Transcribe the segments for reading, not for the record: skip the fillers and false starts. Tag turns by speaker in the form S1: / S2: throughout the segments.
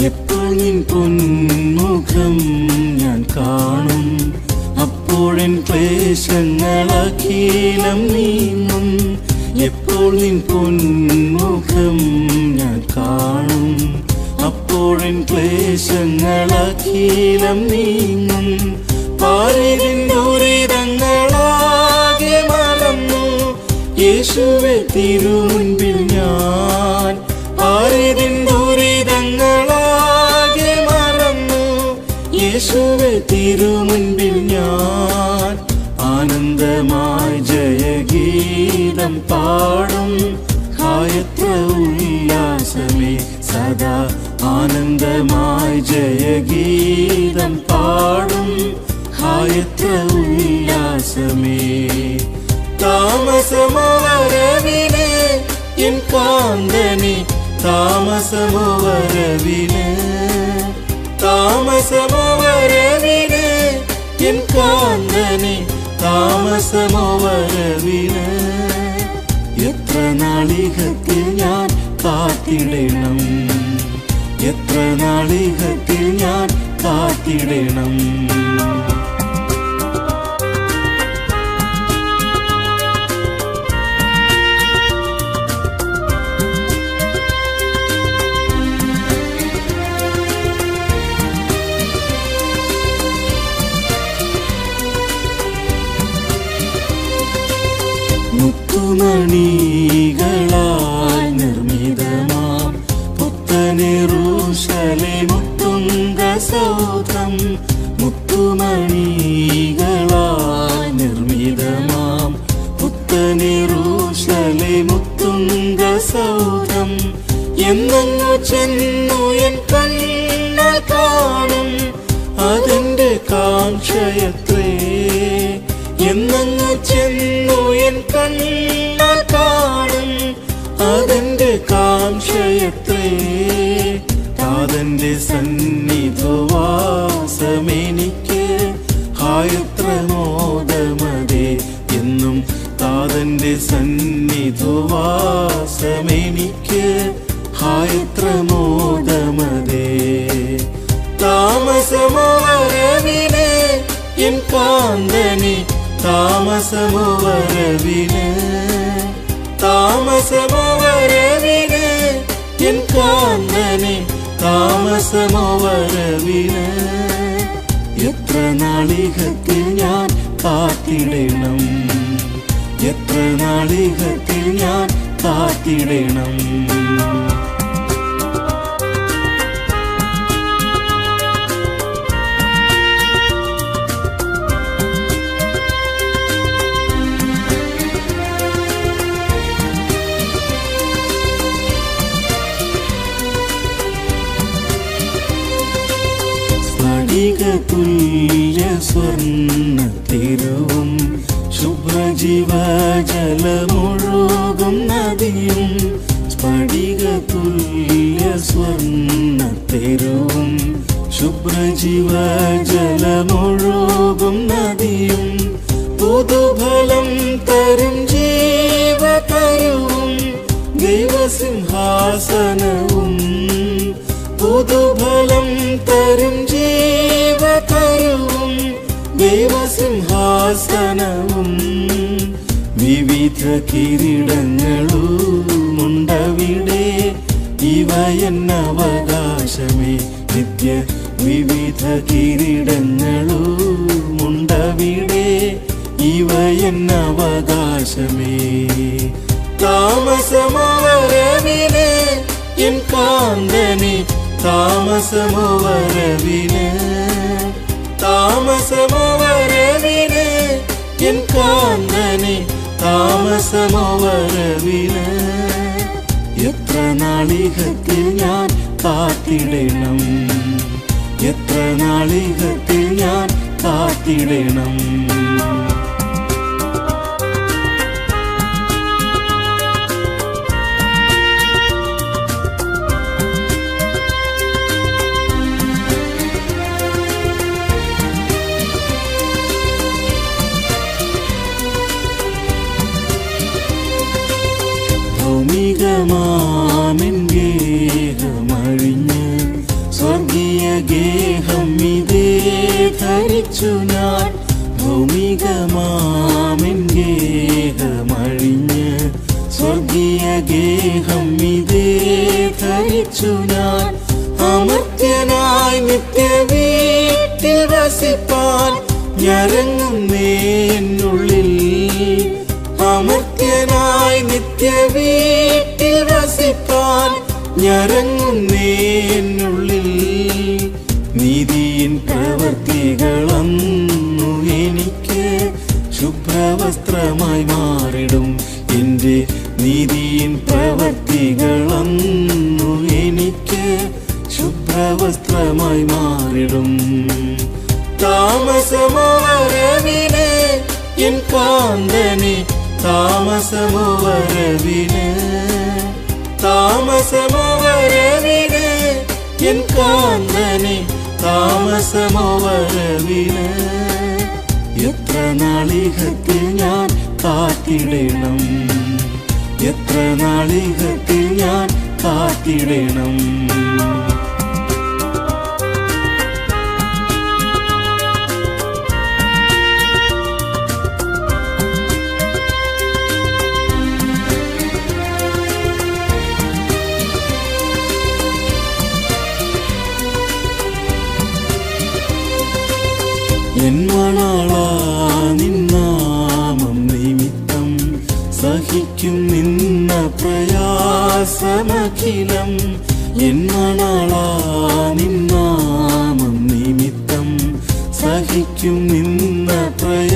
S1: എപ്പോൾ നിൻ പൊന്മുഖം ഞാൻ കാണും, അപ്പോഴെൻ ക്ലേശങ്ങളഖിലം നീങ്ങും. എപ്പോൾ നിൻ പൊന്മുഖം ഞാൻ കാണും, അപ്പോഴെൻ ക്ലേശങ്ങളഖിലം നീങ്ങും. പാരിതിൻ ദുരിതങ്ങളാകെ മറന്നു യേശുവേ തിരുമുൻപിൽ ഞാൻ. പാരിതിൻ ദുരിതങ്ങളാകെ മറന്നു യേശുവേ തിരുമുൻപിൽ ഞാൻ. ആനന്ദമായി ജയഗീതം പാടും, ഹായത്ര ഉല്ലാസമേ സദാ. ആനന്ദമായി ജയഗീതം പാടും, ഹായത്ര ഉല്ലാസമേ. താമസമോ വരവിന് എൻ കാന്തനെ, താമസമോ വരവിന്, താമസമോ വരവിന് എൻ കാന്തനെ, താമസമോ വരവിന്. എത്ര നാളികത്തിൽ ഞാൻ കാത്തിടണം, എത്ര നാളികത്തിൽ ഞാൻ കാത്തിടണം. മുത്തുമണികളാൽ നിർമ്മിതമാം പുത്തനെറുശലേം തുംഗസൗധം. മുത്തുമണികളാൽ നിർമ്മിതമാം പുത്തനെറുശലേം തുംഗസൗധം. എന്നങ്ങു ചെന്നു എൻ കണ്ണാൽ കാണും, അതെന്റെ കാംക്ഷയത്രേ. എന്നങ്ങു ചെന്നു എൻ കണ്ണാൽ കാണും, അതെന്റെ കാംക്ഷയത്രേ. താതന്റെ സന്നിധിവാസമെനിക്ക്, ഹായത്ര മോദമതേ എന്നും. താതന്റെ സന്നിധിവാസമെനിക്ക്, ഹായത്ര മോദമതേ. താമസമോ വരവിന് എൻ കാന്തനെ, താമസമോ വരവിന്, താമസമോ വരവിന് എൻ കാന്തനെ, താമസമോ വരവിന്. എത്ര നാളികത്തിൽ ഞാൻ കാത്തിടണം, എത്ര നാളികത്തിൽ ഞാൻ കാത്തിടണം. തുല്യ സ്വർണ്ണത്തിരുവും ശുഭ്രജീവജലമൊഴുകും നദിയും. സ്ഫടിക തുല്യ സ്വർണ്ണത്തിരുവും ശുഭ്രജീവജലമൊഴുകും നദിയും. പുതുഫലം തരും ജീവതരുവും ദൈവസിംഹാസനവും. പുതുഫലം തരും ജീവതരുവും ദൈവസിംഹാസനവും. വിവിധ കിരീടങ്ങളുമുണ്ടവിടെ, ഇവയെന്നവകാശമേ നിത്യ. വിവിധ കിരീടങ്ങളുമുണ്ടവിടെ, ഇവയെന്നവകാശമേ. താമസമോ വരവിന് എൻ കാന്തനെ, താമസമോ വരവിന്, താമസമോ വരവിന് എൻ കാന്തനെ, താമസമോ വരവിന്. എത്ര നാളികത്തിൽ ഞാൻ കാത്തിടണം, എത്ര നാളികത്തിൽ ഞാൻ കാത്തിടണം. ഭൗമികമാമെൻ ഗേഹമഴിഞ്ഞ് ഗേഹം ഇതേ ധരിച്ചു ഞാൻ ഭൗമികമാമെൻ ഗേഹമഴിഞ്ഞ് സ്വർഗീയ ഗേഹം ഇതേ ധരിച്ചു ഞാൻ അമർത്യനായി നിത്യ വീട്ടിൽ വസിപ്പാൻ ഞരങ്ങുന്നേന്നുള്ളിൽ അമർത്യനായി നിത്യ വീട്ടിൽ വസിപ്പാൻ ഞരങ്ങുന്നേന്നുള്ളിൽ നീതിയിൻ പ്രവൃത്തികളന്നു എനിക്ക് ശുഭ്രവസ്ത്രമായി മാറിടും എൻ്റെ നീതിയിൻ പ്രവൃത്തികളന്നു എനിക്ക് ശുഭ്രവസ്ത്രമായി മാറിടും താമസമോ വരവിന് എൻ കാന്തനെ താമസമോ വരവിന് താമസമോ വരവിന് എൻ കാന്തനെ താമസമോ വരവിന് എത്ര നാളികത്തിൽ ഞാൻ കാത്തിടണം എത്ര നാളികത്തിൽ ഞാൻ കാത്തിടണം എൻ മണാളാ നിന്നാമം നിമിത്തം സഹിക്കും നിന്ന പ്രയാസമഖിലം എൻ മണാളാ നിന്നാമം നിമിത്തം സഹിക്കും നിന്ന പ്രയാസമഖിലം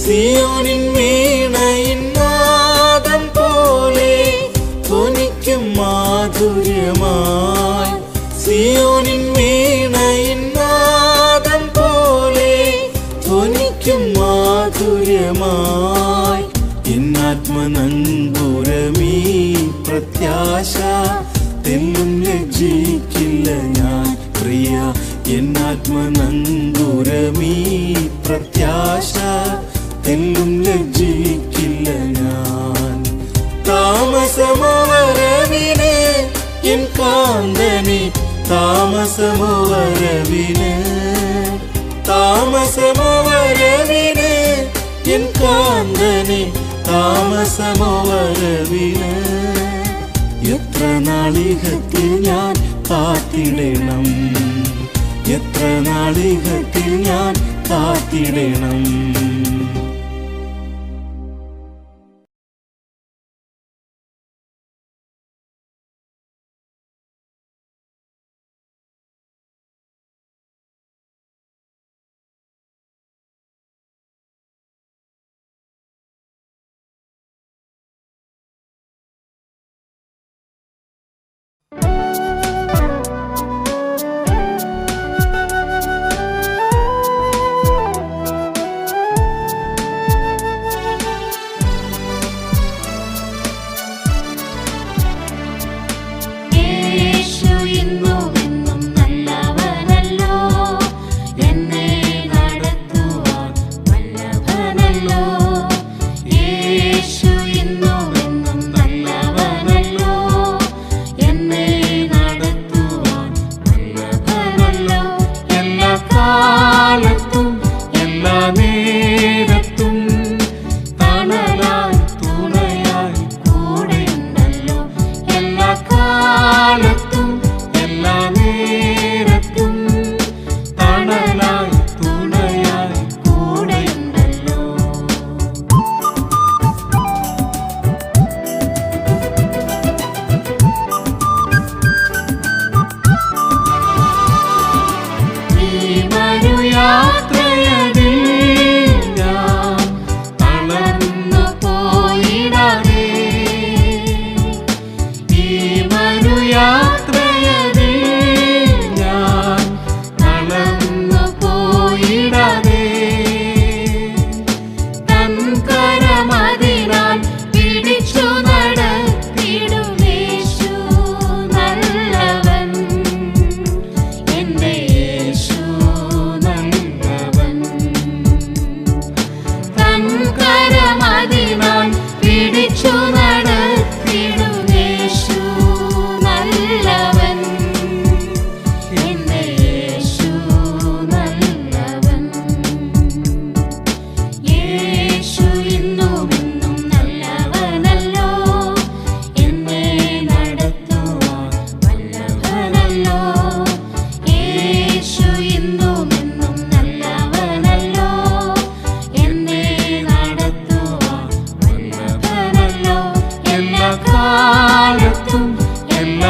S1: സിയോനിൻ വീണയിൻ നാദം പോലെ ധ്വനിക്കും മാധുര്യമായി സിയോനിൻ വീണയിൻ നാദം പോലെ ധ്വനിക്കും മാധുര്യമായി എന്നാത്മനങ്കുരമീ പ്രത്യാശ തെല്ലും ലജ്ജിക്കില്ല ഞാൻ പ്രിയ എന്നാത്മനങ്കുരമീ പ്രത്യാശ തെല്ലും ലജ്ജിക്കില്ല ഞാൻ താമസമോ വരവിന് എൻ കാന്തനെ താമസമോ വരവിന് താമസമോ വരവിന് എൻ കാന്തനെ താമസമോ വരവിന് എത്ര നാളികത്തിൽ ഞാൻ കാത്തിടണം എത്ര നാളികത്തിൽ ഞാൻ കാത്തിടണം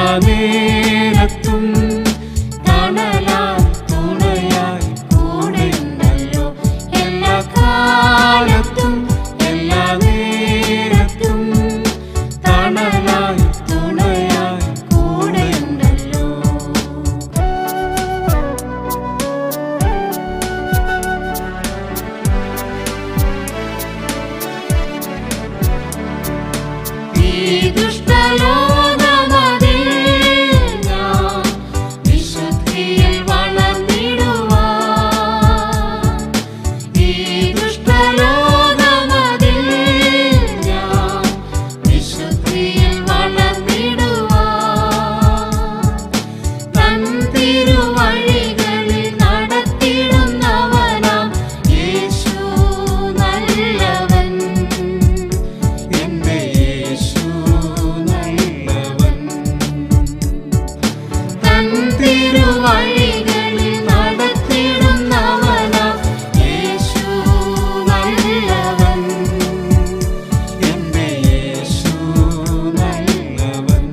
S1: എല്ലാ നേരത്തും തണലായി തുണയായി കൂടെയുണ്ടല്ലോ. എല്ലാ കാലത്തും എല്ലാ നേരത്തും തണലായി തുണയായി കൂടെയുണ്ടല്ലോ. ഈ ദുഷ്ടലോകമതിൽ ഞാൻ വിശുദ്ധിയിൽ വളർന്നിടുവാൻ. ഈ ദുഷ്ടലോകമതിൽ ഞാൻ വിശുദ്ധിയിൽ വളർന്നിടുവാൻ. തൻ തിരുവഴികളിൽ നടത്തിടുന്നവനാം യേശു നല്ലവൻ. എന്റെ യേശു നല്ലവൻ. തൻ തിരുവഴികളിൽ നടത്തിടുന്നവനാം യേശു നല്ലവൻ. എന്റെ യേശു നല്ലവൻ.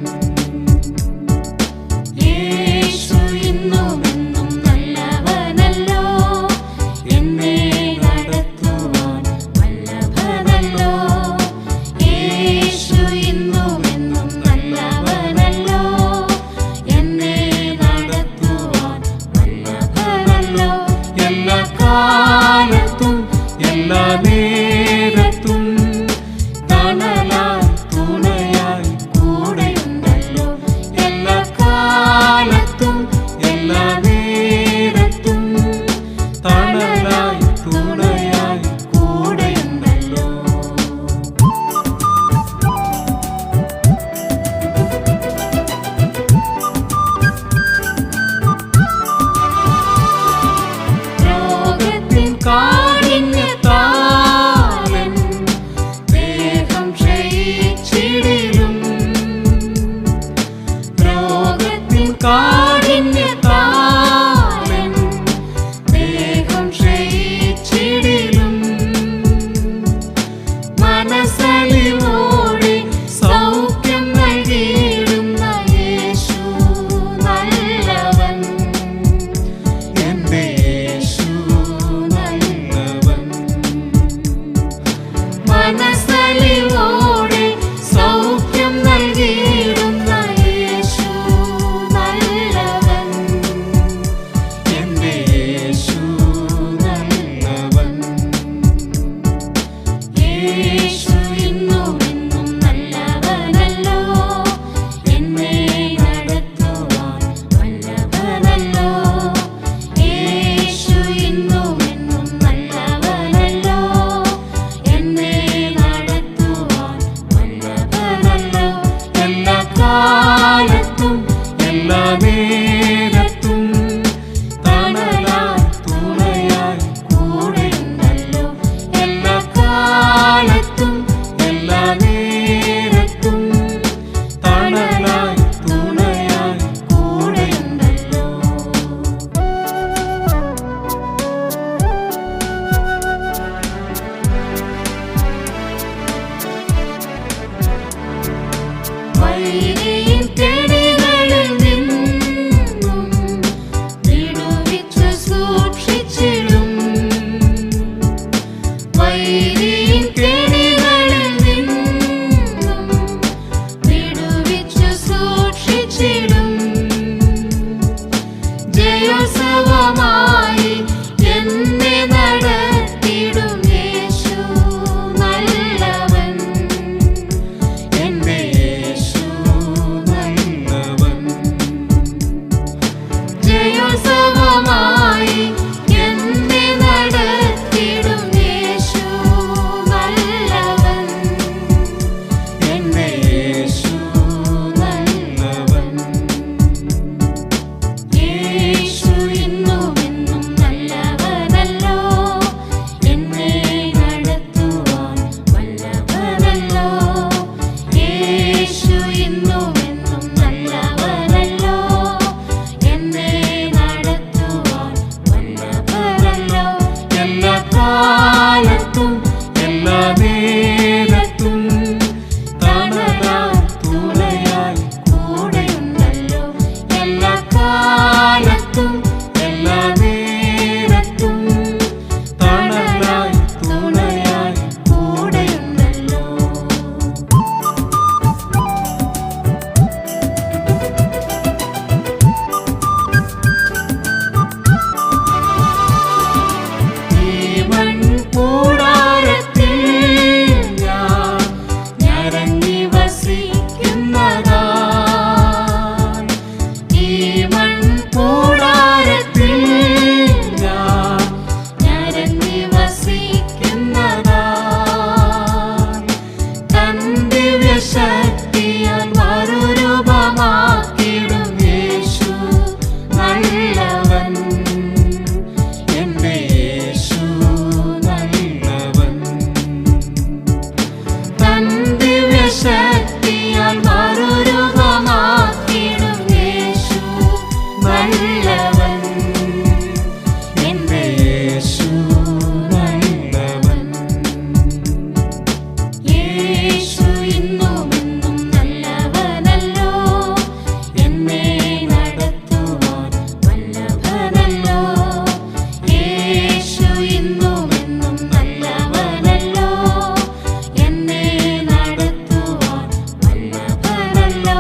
S1: യേശു ഇന്നുമെന്നും നല്ലവനല്ലോ. എന്നെ നടത്തുവാൻ വല്ലഭനല്ലോ. യേശു ഇന്നുമെന്നും നല്ലവനല്ലോ. എന്നെ നടത്തുവാൻ വല്ലഭനല്ലോ. എല്ലാ കാലത്തും എല്ലാ നേരത്തും തണലായി തുണയായി കൂടെയുണ്ടല്ലോ. എല്ലാ കാലത്തും എല്ലാ നേരത്തും തണലായി തുണയായി കൂടെയുണ്ടല്ലോ. രോഗത്തിൻ കാഠിന്യത്താലൻ ദേഹം ക്ഷയിച്ചിടിലും. രോഗത്തിൻ കാഠിന്യത്താലൻ ദേഹം ക്ഷയിച്ചിടിലും. മനസ്സലിവോടെ സൗഖ്യം നൽകിയിടുന്ന യേശു നല്ലവൻ. എന്റെ യേശു നല്ലവൻ. മനസ്സലിവോടെ സൗഖ്യം നൽകിയിടുന്ന യേശു നല്ലവൻ. കാലത്തും എല്ലാ നേരത്തും തണലായി തുണയായി കൂടെയുണ്ടല്ലോ. ഈ മൺകൂടാരത്തിൽ ഞാൻ ഞരങ്ങി വസിക്കുന്നതായി, ഈ മൺകൂടാരത്തിൽ ഞാൻ ഞരങ്ങി വസിക്കുന്നതായി, തൻ ദിവ്യശക്തിയാൽ മറുരൂപമാക്കിടും യേശു നല്ലവൻ, എന്റെ യേശു നല്ലവൻ. തൻ ദിവ്യശക്തിയാൽ മറുരൂപമാക്കിടും യേശു നല്ലവൻ, എന്റെ യേശു നല്ലവൻ. യേശു ഇന്നുമെന്നും നല്ലവനല്ലോ, എന്നെ നടത്തുവാൻ വല്ലഭനല്ലോ. യേശു ഇന്നുമെന്നും നല്ലവനല്ലോ, എന്നെ നടത്തുവാൻ വല്ലഭനല്ലോ.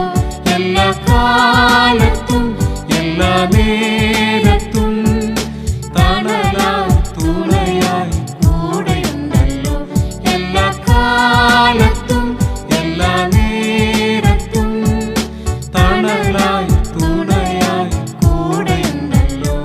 S1: എല്ലാ കാലത്തും എല്ലാ നേരത്തും തണലായി തുണയായി കൂടെയുണ്ടല്ലോ. എല്ലാ കാലത്തും എല്ലാ നേരത്തും തണലായി തുണയായി കൂടെയുണ്ടല്ലോ.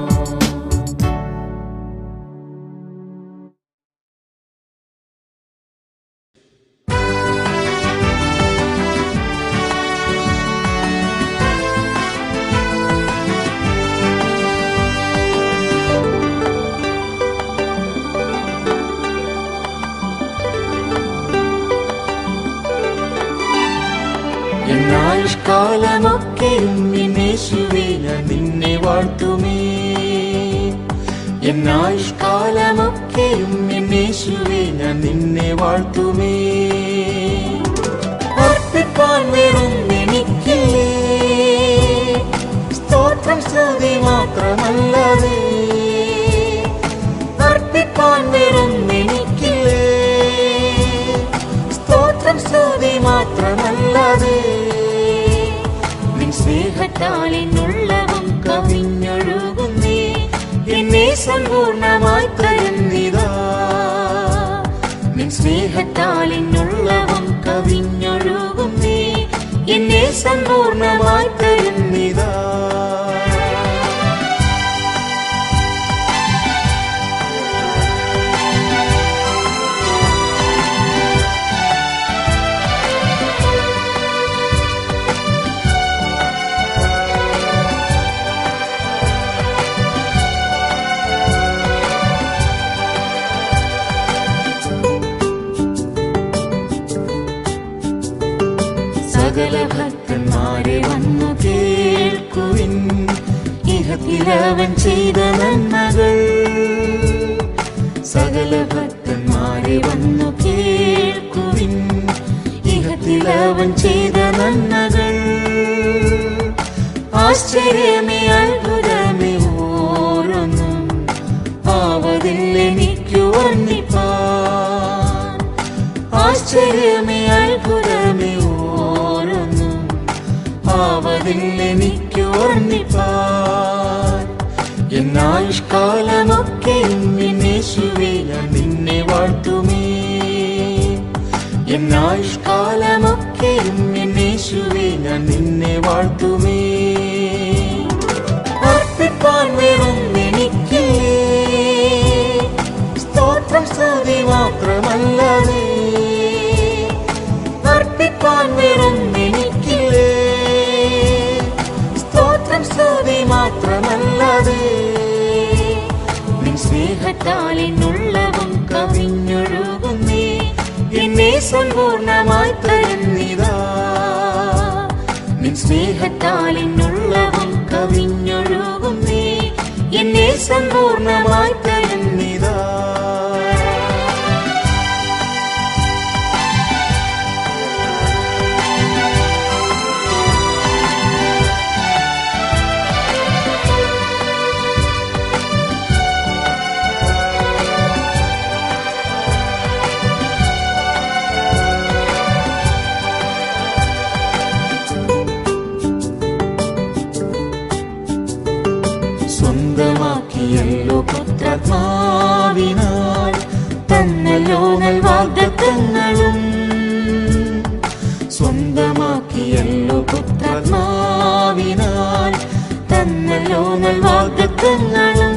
S2: എന്നായുഷ്കാലമൊക്കെയും യേശുവേ ഞാൻ നിന്നെ വാഴ്ത്തുമേ, എന്നായുഷ്കാലമൊക്കെയും യേശുവേ ഞാൻ നിന്നെ വാഴ്ത്തുമേ. അർപ്പിപ്പാൻ വെറും എനിക്കില്ലേ, സ്തോത്രം സ്തുതി മാത്രമല്ലാതെ. അർപ്പിപ്പാൻ വെറും എനിക്കില്ലേ, സ്തോത്രം സ്തുതി മാത്രമല്ലാതെ. നിൻ സ്നേഹത്താൽ എന്നുള്ളവും കവിഞ്ഞൊഴുകുന്നേ, എന്നെ സമ്പൂർണമായി തരുന്നിതാ. നിൻ സ്നേഹത്താൽ എന്നുള്ളവും കവിഞ്ഞൊഴുകുന്നേ, എന്നെ സമ്പൂർണമായി തരുന്നിതാ. സകല ഭക്തന്മാരെ വന്നു കേൾക്കുവിൻ, ഇഹത്തിലവൻ ചെയ്ത നന്മകൾ. സകല ഭക്തന്മാരെ വന്നു കേൾക്കുവിൻ, ഇഹത്തിലവൻ ചെയ്ത നന്മകൾ. ആശ്ചര്യമേ അത്ഭുതമേ ഓരോന്നും ആവതിൽ എനിക്കു വർണ്ണിപ്പാൻ. ആശ്ചര്യമേ അത്ഭുതമേ ഓരോന്നും ആവതിൽ എനിക്കു വർണ്ണിപ്പാൻ. എന്നായുഷ്കാലമൊക്കെയും യേശുവേ ഞാൻ നിന്നെ വാഴ്ത്തുമേ, എന്നായുഷ്കാലമൊക്കെയും യേശുവേ ഞാൻ നിന്നെ വാഴ്ത്തുമേ. അർപ്പിപ്പാൻ വെറും എനിക്കില്ലേ, സ്തോത്രം സ്തുതി മാത്രമല്ലാതെ. അർപ്പിപ്പാൻ വെറും എനിക്കില്ലേ, സ്തോത്രം സ്തുതി മാത്രമല്ലാതെ. നിൻ സ്നേഹത്താൽ എന്നുള്ളവും കവിഞ്ഞൊഴുകുന്നേ, എന്നെ സമ്പൂർണമായി തരുന്നിതാ. നിൻ സ്നേഹത്താൽ എന്നുള്ളവും കവിഞ്ഞൊഴുകുന്നേ, എന്നെ സമ്പൂർണമായി തരുന്നിതാ. വാഗ്ദത്തങ്ങളെല്ലോ പുത്രാത്മാവിനാൽ തന്നല്ലോ വാഗ്ദത്തങ്ങളും സ്വന്തമാക്കിയല്ലോ പുത്രാത്മാവിനാൽ തന്നല്ലോ വാഗ്ദത്തങ്ങളും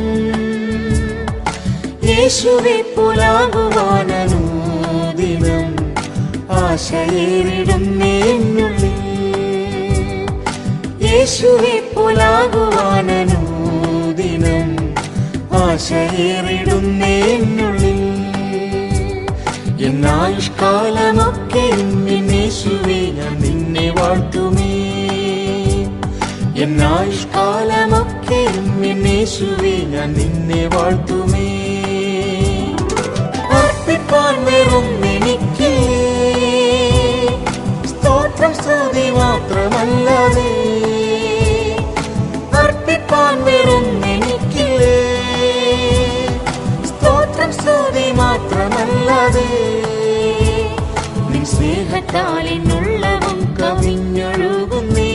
S2: യേശുവെ പോലാകുവാനനുദിനം ആശയേറിടുന്നേ എന്നുള്ളിൽ യേശുവെ പോലാകുവാനനുദിനം ആശയേറിടുന്നേ എന്നുള്ളിൽ എന്നായുഷ്കാലമൊക്കെയും യേശുവേ ഞാൻ നിന്നെ വാഴ്ത്തുമേ എന്നായുഷ്കാലമൊക്കെയും യേശുവേ ഞാൻ നിന്നെ വാഴ്ത്തുമേ അർപ്പിപ്പാൻ വേറൊന്നെനിക്കില്ലേ സ്തോത്രം സ്തുതി മാത്രമല്ലാതെ അർപ്പിപ്പാൻ വേറൊന്നെനിക്കില്ലേ സ്തോത്രം സ്തുതി മാത്രമല്ലാതെ നിൻ സ്നേഹത്താൽ എന്നുള്ളവും കവിഞ്ഞൊഴുകുന്നേ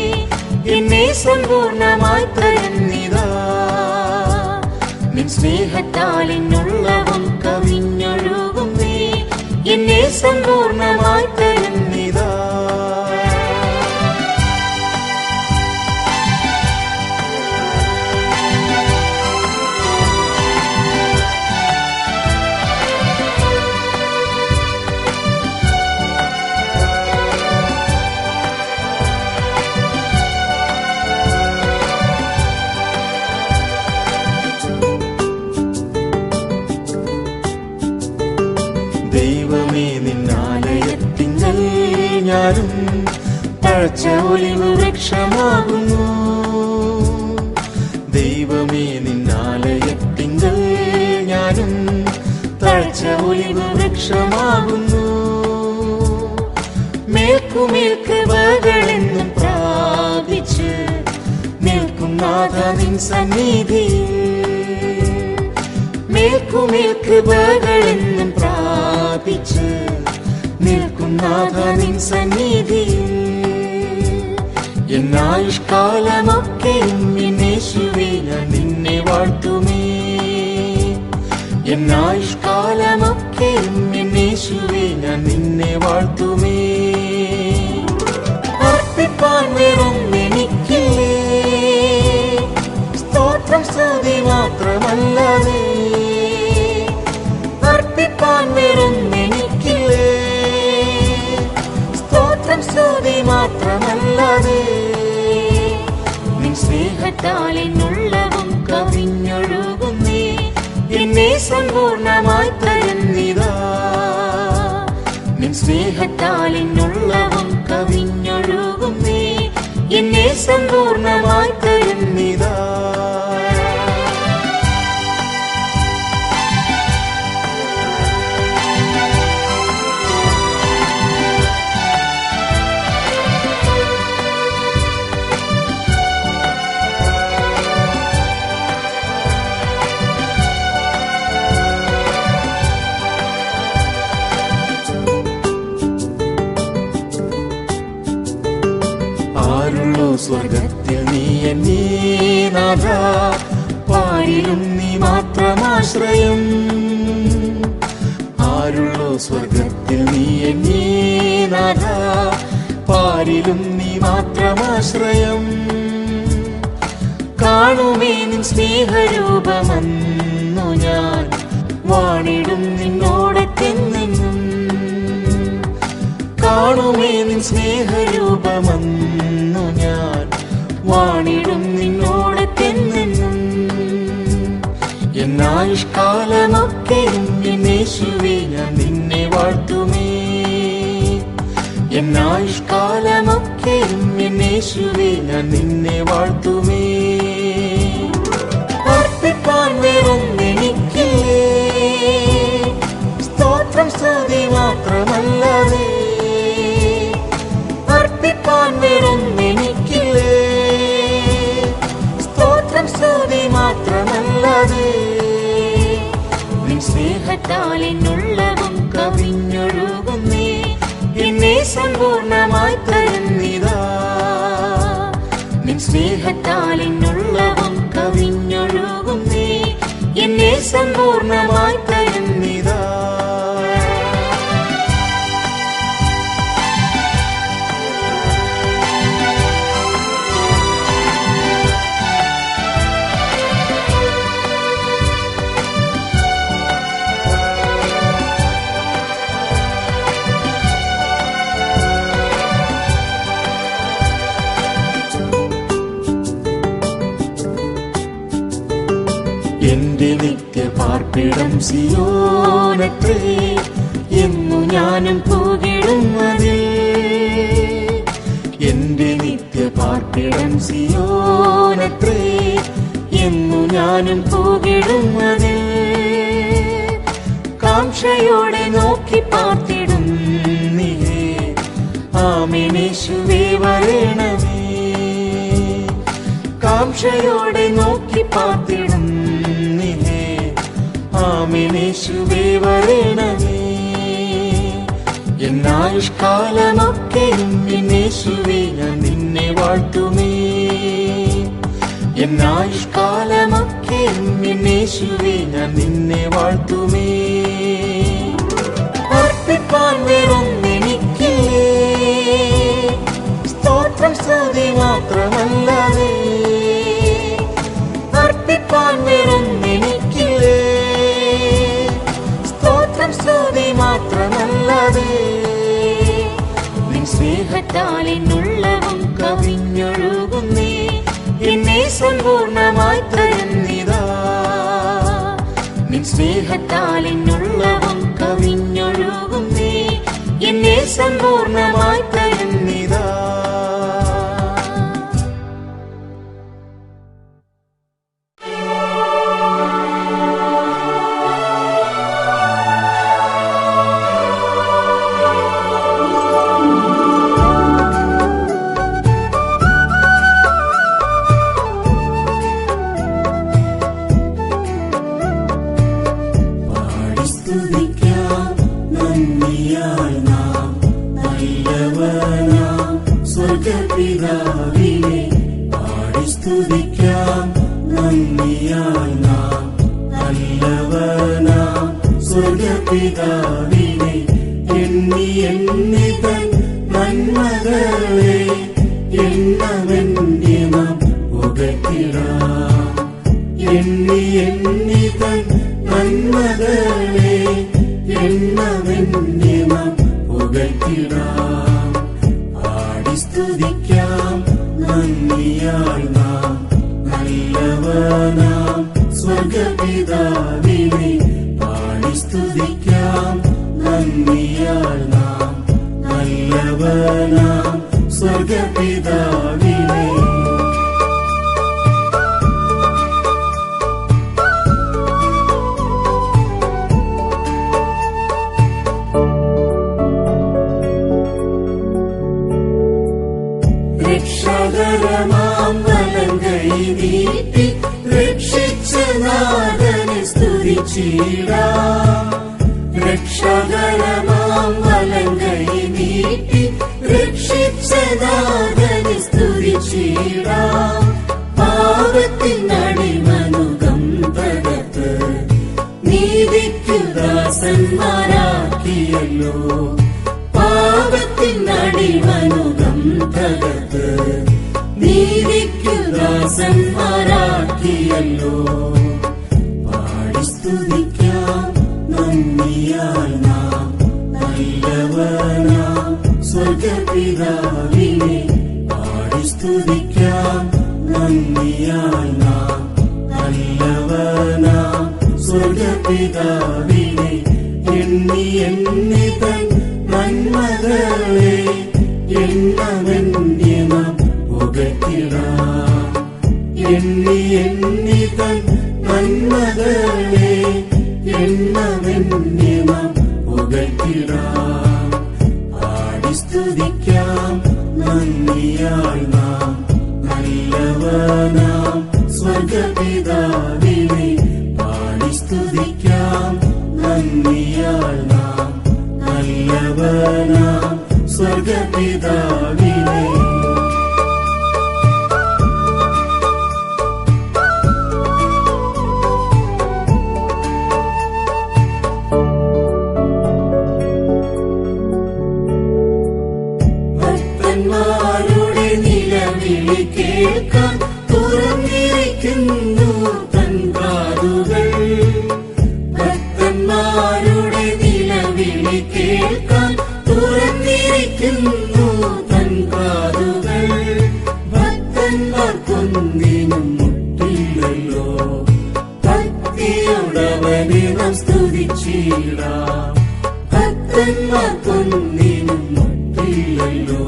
S2: എന്നെ സമ്പൂർണമായി തരുന്നിതാ നിൻ സ്നേഹത്താൽ എന്നുള്ളവും കവിഞ്ഞൊഴുകുന്നേ എന്നെ സമ്പൂർണമായി തരുന്നിതാ ദൈവമേ നിന്നാലയത്തിങ്കൽ ഞാനും തഴച്ച ഒലിവ് വൃക്ഷമാകുന്നു ദൈവമേ നിന്നാലയത്തിങ്കൽ ഞാനും തഴച്ച ഒലിവ് വൃക്ഷമാകുന്നു മേൽക്കുമേൽ കൃപകളെന്നും പ്രാപിച്ച് നിൽക്കും നാഥ നിൻ സന്നിധിയിൽ മേൽക്കുമേൽ കൃപകളെന്നും പ്രാപിച്ച് നിൽക്കും നാഥ നിൻ സന്നിധിയിൽ എന്നായുഷ്കാലമൊക്കെയും യേശുവേ ഞാൻ നിന്നെ വാഴ്ത്തുമേ എന്നായുഷ്കാലമൊക്കെയും യേശുവേ ഞാൻ നിന്നെ വാഴ്ത്തുമേ അർപ്പിപ്പാൻ വേറൊന്നെനിക്കില്ലേ സ്തോത്രം സ്തുതി മാത്രമല്ലാതെ അർപ്പിപ്പാൻ വേറൊന്നെനിക്കില്ലേ സ്തോത്രം സ്തുതി മാത്രമല്ലാതെ നിൻ സ്നേഹത്താൽ എന്നുള്ളവും കവിഞ്ഞൊഴുകുന്നേ എന്നെ സമ്പൂർണമായി തരുന്നിതാ നിൻ സ്നേഹത്താൽ എന്നുള്ളവും കവിഞ്ഞൊഴുകുന്നേ എന്നെ സമ്പൂർണമായി തരുന്നിതാ ആരുള്ളോ സ്വർഗത്തിൽ നീ എന്നീ നാഥ പാരിലും നീ മാത്രമാശ്രയം ആരുള്ളോ സ്വർഗത്തിൽ നീ എന്നീ നാഥ പാരിലും നീ മാത്രമാശ്രയം കാണുമേ നിൻ സ്നേഹരൂപമെന്നു ഞാൻ വാണിടും നിന്നോടത്തെന്നും കാണുമേ നിൻ സ്നേഹരൂപമെന്നു ഞാൻ വാണിടും നിന്നോടത്തെന്നും എന്നായുഷ്കാലമൊക്കെയും യേശുവേ ഞാൻ നിന്നെ വാഴ്ത്തുമേ എന്നായുഷ്കാലമൊക്കെയും യേശുവേ ഞാൻ നിന്നെ വാഴ്ത്തുമേ അർപ്പിപ്പാൻ വേറൊന്നെനിക്കില്ലേ സ്തോത്രം സ്തുതി മാത്രമല്ലാതെ അർപ്പിപ്പാൻ വേറൊന്നെനിക്കില്ലേ സ്തോത്രം സ്തുതി മാത്രമല്ലാതെ നിൻ സ്നേഹത്താൽ എന്നുള്ളവും കവിഞ്ഞൊഴുകുന്നേ എന്നെ സമ്പൂർണമായി തരുന്നിതാ നിൻ സ്നേഹത്താൽ എന്നുള്ളവും കവിഞ്ഞൊഴുകുന്നേ എന്നെ സമ്പൂർണമായി തരുന്നിതാ. എന്റെ നിത്യപാർപ്പിടം സിയോനത്രേ, എന്നു ഞാനും പുകഴുന്നതിൽ. എന്റെ നിത്യപാർപ്പിടം സിയോനത്രേ, എന്നു ഞാനും പുകഴുന്നതിൽ. കാംക്ഷയോടെ നോക്കി പാർത്തിടും നീയേ, ആമേൻ യേശുവേ വരണമേ. കാംക്ഷയോടെ നോക്കി പാർത്തിടും നീയേ, ആമേൻ യേശുവേ വരണമേ. എന്നായുഷ്കാലമൊക്കെയും യേശുവേ ഞാൻ നിന്നെ വാഴ്ത്തുമേ. എന്നായുഷ്കാലമൊക്കെയും യേശുവേ ഞാൻ നിന്നെ വാഴ്ത്തുമേ. അർപ്പിപ്പാൻ വേറൊന്നെനിക്കില്ലേ, സ്തോത്രം സ്തുതി മാത്രമല്ലാതെ. അർപ്പിപ്പാൻ വേറൊന്നെനിക്കില്ലേ, സ്തോത്രം സ്തുതി മാത്രമല്ലാതെ. നിൻ സ്നേഹത്താൽ എന്നുള്ളവും കവിഞ്ഞൊഴുകുന്നേ, എന്നെ സമ്പൂർണമായി തരുന്നിതാ. നിൻ സ്നേഹത്താൽ എന്നുള്ളവും കവിഞ്ഞൊഴുകുന്നേ, എന്നെ സമ്പൂർണമായി തരുന്നിതാ.
S3: സ്വർഗപിതാവിനെ പാടി സ്തുതിക്കാം, നന്ദിയായി നാം നല്ലവനാം സ്വർഗപിതാവിനെ. എണ്ണി എണ്ണി തൻ നന്മകളെ എണ്ണമെണ്ണി നാം പുകഴ്ത്തിടാം. എണ്ണി എണ്ണി തൻ നന്മകളെ എണ്ണമെണ്ണി നാം പുകഴ്ത്തിടാം. സ്തുതിക്കാം, നന്ദിയായി നാം നല്ലവനാം സ്വർഗപിതാവിനെ പാടി സ്തുതിക്കാം, നന്ദിയായി നാം നല്ലവനാം സ്വർഗപിതാവിനെ. രക്ഷകരമാം വലങ്കൈ നീട്ടി രക്ഷിച്ച നാഥനെ സ്തുതിച്ചിടാം. രക്ഷകരമാം വലങ്കൈ നീട്ടി രക്ഷിച്ച നാഥനെ സ്തുതിച്ചിടാം. പാപത്തിനടിമനുകം തകർത്ത് നീതിക്കു ദാസന്മാരാക്കിയല്ലോ. പാപത്തിനടിമനുകം തകർത്ത് നീതിക്കു ദാസന്മാരാക്കിയല്ലോ. പാടി സ്തുതിക്കാം, നന്ദിയായി നാം നല്ലവനാം സ്വർഗപിതാവിനെ പാടി സ്തുതിക്കാം, നന്ദിയായി നാം നല്ലവനാം സ്വർഗപിതാവിനെ. എണ്ണി എണ്ണി തൻ നന്മകളെ എണ്ണമെണ്ണി നാം പുകഴ്ത്തിടാം. എണ്ണി എണ്ണി തൻ നന്മകളെ എണ്ണമെണ്ണി നാം പുകഴ്ത്തിടാം. പാടി സ്തുതിക്കാം, നന്ദിയായി നാം നല്ലവനാം സ്വർഗപിതാവിനെ പാടി സ്തുതിക്കാം, നന്ദിയായി നാം നല്ലവനാം സ്വർഗപിതാവിനെ. ഭക്തന്മാർക്കൊന്നിനും മുട്ടില്ലല്ലോ. ഭക്തിയോടവനെ നാം സ്തുതിച്ചിടാം. ഭക്തന്മാർക്കൊന്നിനും മുട്ടില്ലല്ലോ.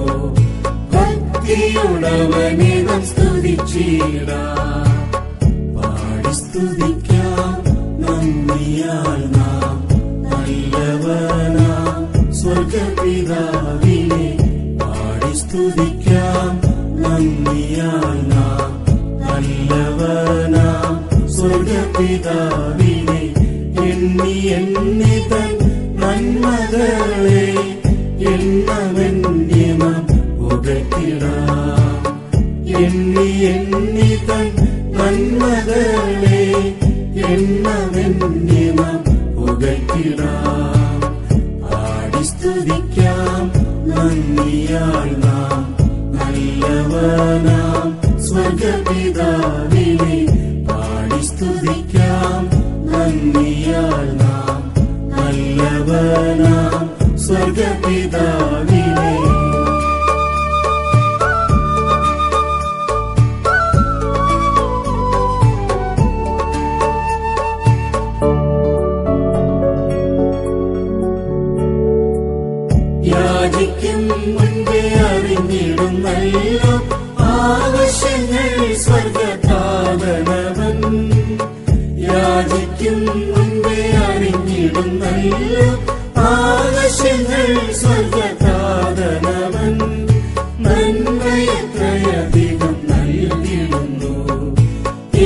S3: ഭക്തിയോടവനെ നാം സ്തുതിച്ചിടാം. പാടി സ്തുതിക്കാം നന്ദിയാൽ നാം നല്ലവനാം സ്വർഗപിതാവിനെ. പാടി സ്തുതിക്കാം നന്ദിയാൽ നാം നല്ലവനാം സ്വർഗപിതാവിനെ. എണ്ണി എണ്ണി തൻ നന്മകളെ എണ്ണവന്യെ നാം പുകഴ്ത്തിടാം. എണ്ണി എണ്ണി തൻ നന്മകളെ എണ്ണവന്യെ നാം പുകഴ്ത്തിടാം. പാടി സ്തുതിക്കാം നന്ദിയാൽ നാം നല്ലവനാം സ്വർഗപിതാവിനെ. പാടി സ്തുതിക്കാം നന്ദിയാൽ നാം നല്ലവനാം സ്വർഗപിതാവിനെ. യാചിക്കും മുൻപേ അറിഞ്ഞിടുന്നല്ലോ ആവശ്യങ്ങൾ സ്വർഗതാതനവൻ. യാചിക്കും മുൻപേ അറിഞ്ഞിടുന്നല്ലോ ആവശ്യങ്ങൾ സ്വർഗതാതനവൻ. നന്മയത്രയധികം നൽകിടുന്നു,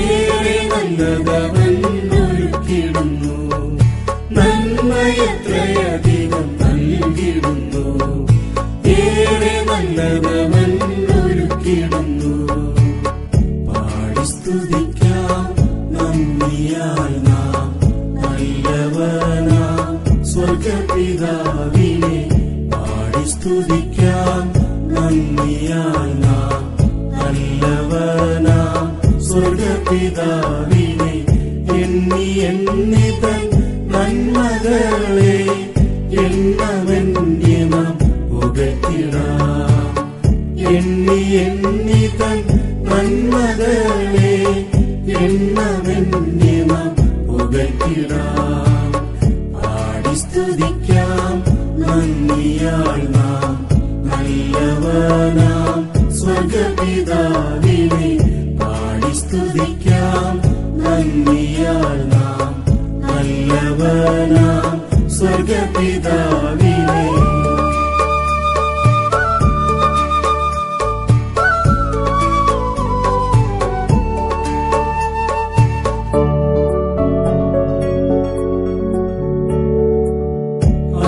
S3: ഏറെ നല്ലതവൻ ഒരുക്കിടുന്നു. നന്മയത്രയധികം നൽകിടുന്നു, ഏറെ നല്ലതവൻ ഒരുക്കിടുന്നു. പാടി സ്തുതിക്കാം നന്ദിയാൽ നാം നല്ലവനാം സ്വർഗപിതാവിനെ. പാടി സ്തുതിക്കാം നന്ദിയാൽ നാം നല്ലവനാം സ്വർഗപിതാവിനെ. എണ്ണി എണ്ണി തൻ നന്മകളെ എണ്ണവന്യെ നാം പുകഴ്ത്തിടാം. എണ്ണി എണ്ണി തൻ നന്മകളെ എണ്ണവന്യെ നാം പുകഴ്ത്തിടാം. പാടി സ്തുതിക്കാം നന്ദിയാൽ നാം നല്ലവനാം സ്വർഗപിതാവിനെ. പാടി സ്തുതിക്കാം നന്ദിയാൽ നാം നല്ലവനാം സ്വർഗപിതാവിനെ.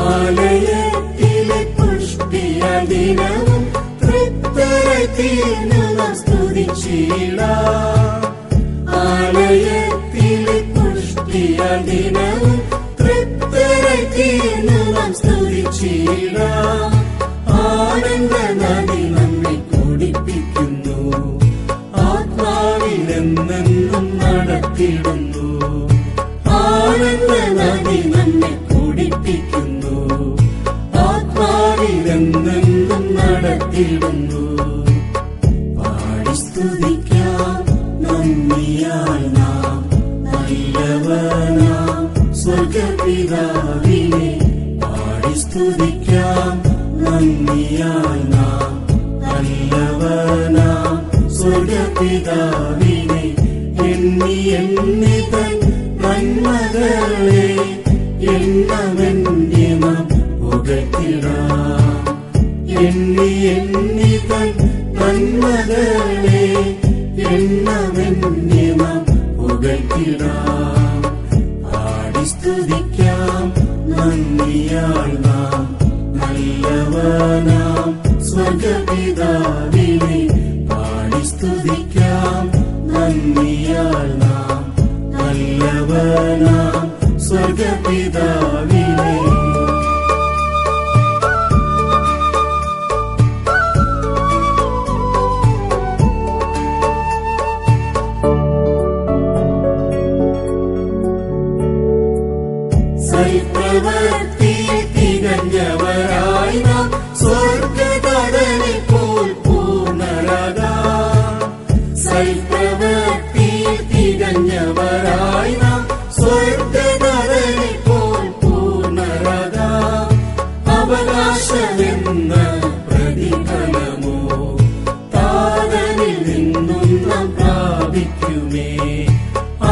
S3: ആലയത്തിലെ പുഷ്ടിയാൽ ദിനവും തൃപ്തരായി തീർന്നു നാം സ്തുതിച്ചിടാം. ആലയത്തിലെ പുഷ്ടിയാൽ ദിനവും തൃപ്തരായി തീർന്നു നാം സ്തുതിച്ചിടാം. ആനന്ദ നദി നമ്മെ കുടിപ്പിക്കുന്നു, ആത്മാവിലെന്നെന്നും നടത്തിടുന്നു. ആനന്ദ നദി നമ്മെ കുടിപ്പിക്കുന്നു, ആത്മാവിലെന്നെന്നും നടത്തിടുന്നു. പാടി സ്തുതിക്കാം നന്ദിയാൽ നാം നല്ലവനാം സ്വർഗപിതാവിനെ. പാടി സ്തുതിക്കാം നന്ദിയാൽ നാം നല്ലവനാം സ്വർഗപിതാവിനെ. എണ്ണി എണ്ണി തൻ നന്മകളെ എണ്ണവന്യെ നാം പുകഴ്ത്തിടാം. എണ്ണി എണ്ണി തൻ നന്മകളെ എണ്ണവന്യെ നാം പുകഴ്ത്തിടാം. പാടി സ്തുതിക്കാം നന്ദിയാൽ നാം നല്ലവനാം സ്വർഗപിതാവിനെ. പാടി സ്തുതിക്കാം നന്ദിയാൽ നാം നല്ലവനാം സ്വർഗപിതാവിനെ. സൽപ്രവൃത്തിയിൽ തികഞ്ഞവരായി നാം സ്വർഗതാതനെ പോൽ പൂർണ്ണരാകാം. സൽപ്രവൃത്തിയിൽ തികഞ്ഞവരായി നാം സ്വർഗ്ഗനരനെ പോൽ പൂർണ്ണരാകാം. അവകാശമെന്ന പ്രതിഫലമോ താതനിൽ നിന്നും നാം പ്രാപിക്കുമേ.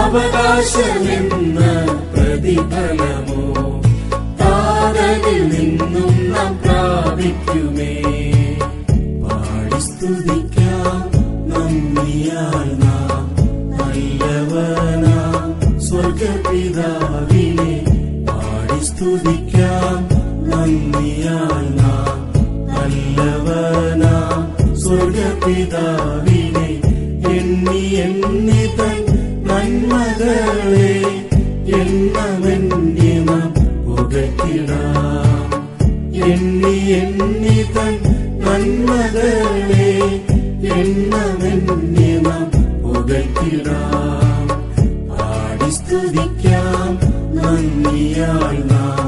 S3: അവകാശമെന്ന പ്രതിഫലമോ താതനിൽ നിന്നും നാം പ്രാപിക്കുമേ. പാടി സ്തുതിക്കാം നന്ദിയാൽ നാം നല്ലവനാം സ്വർഗപിതാവിനെ. പാടി സ്തുതിക്കാം നന്ദിയാൽ നാം നല്ലവനാം സ്വർഗപിതാവിനെ. എണ്ണി എണ്ണി തൻ നന്മകളെ എണ്ണമെന്നി നാം പുകഴ്ത്തിടാം. എണ്ണി എണ്ണി തൻ നന്മകളെ എണ്ണമെന്നി നാം പുകഴ്ത്തിടാം. പാടി സ്തുതിക്കാം നന്ദിയാൽ നാം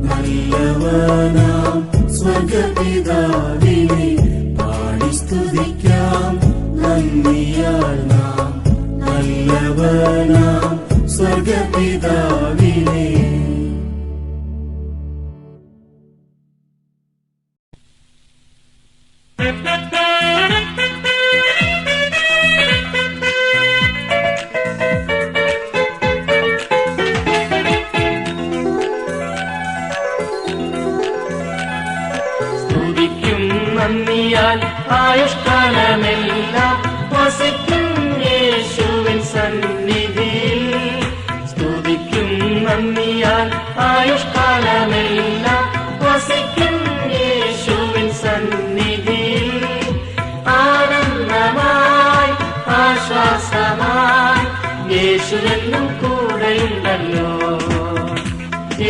S3: നല്ലവനാം സ്വർഗപിതാവിനെ. പാടി സ്തുതിക്കാം നന്ദിയാൽ നാം നല്ലവനാം സ്വർഗപിതാവിനെ.
S4: സ്തുതിക്കും നന്ദിയാൽ ആയുഷ്കാലമെല്ലാം വസിക്കും യേശുവിൻ സന്നിധിയിൽ. സ്തുതിക്കും നന്ദിയാൽ ആയുഷ്കാലമെല്ലാം വസിക്കും യേശുവിൻ സന്നിധിയിൽ. ആനന്ദമായി ആശ്വാസമായി യേശുവെന്നും കൂടെയുണ്ടല്ലോ.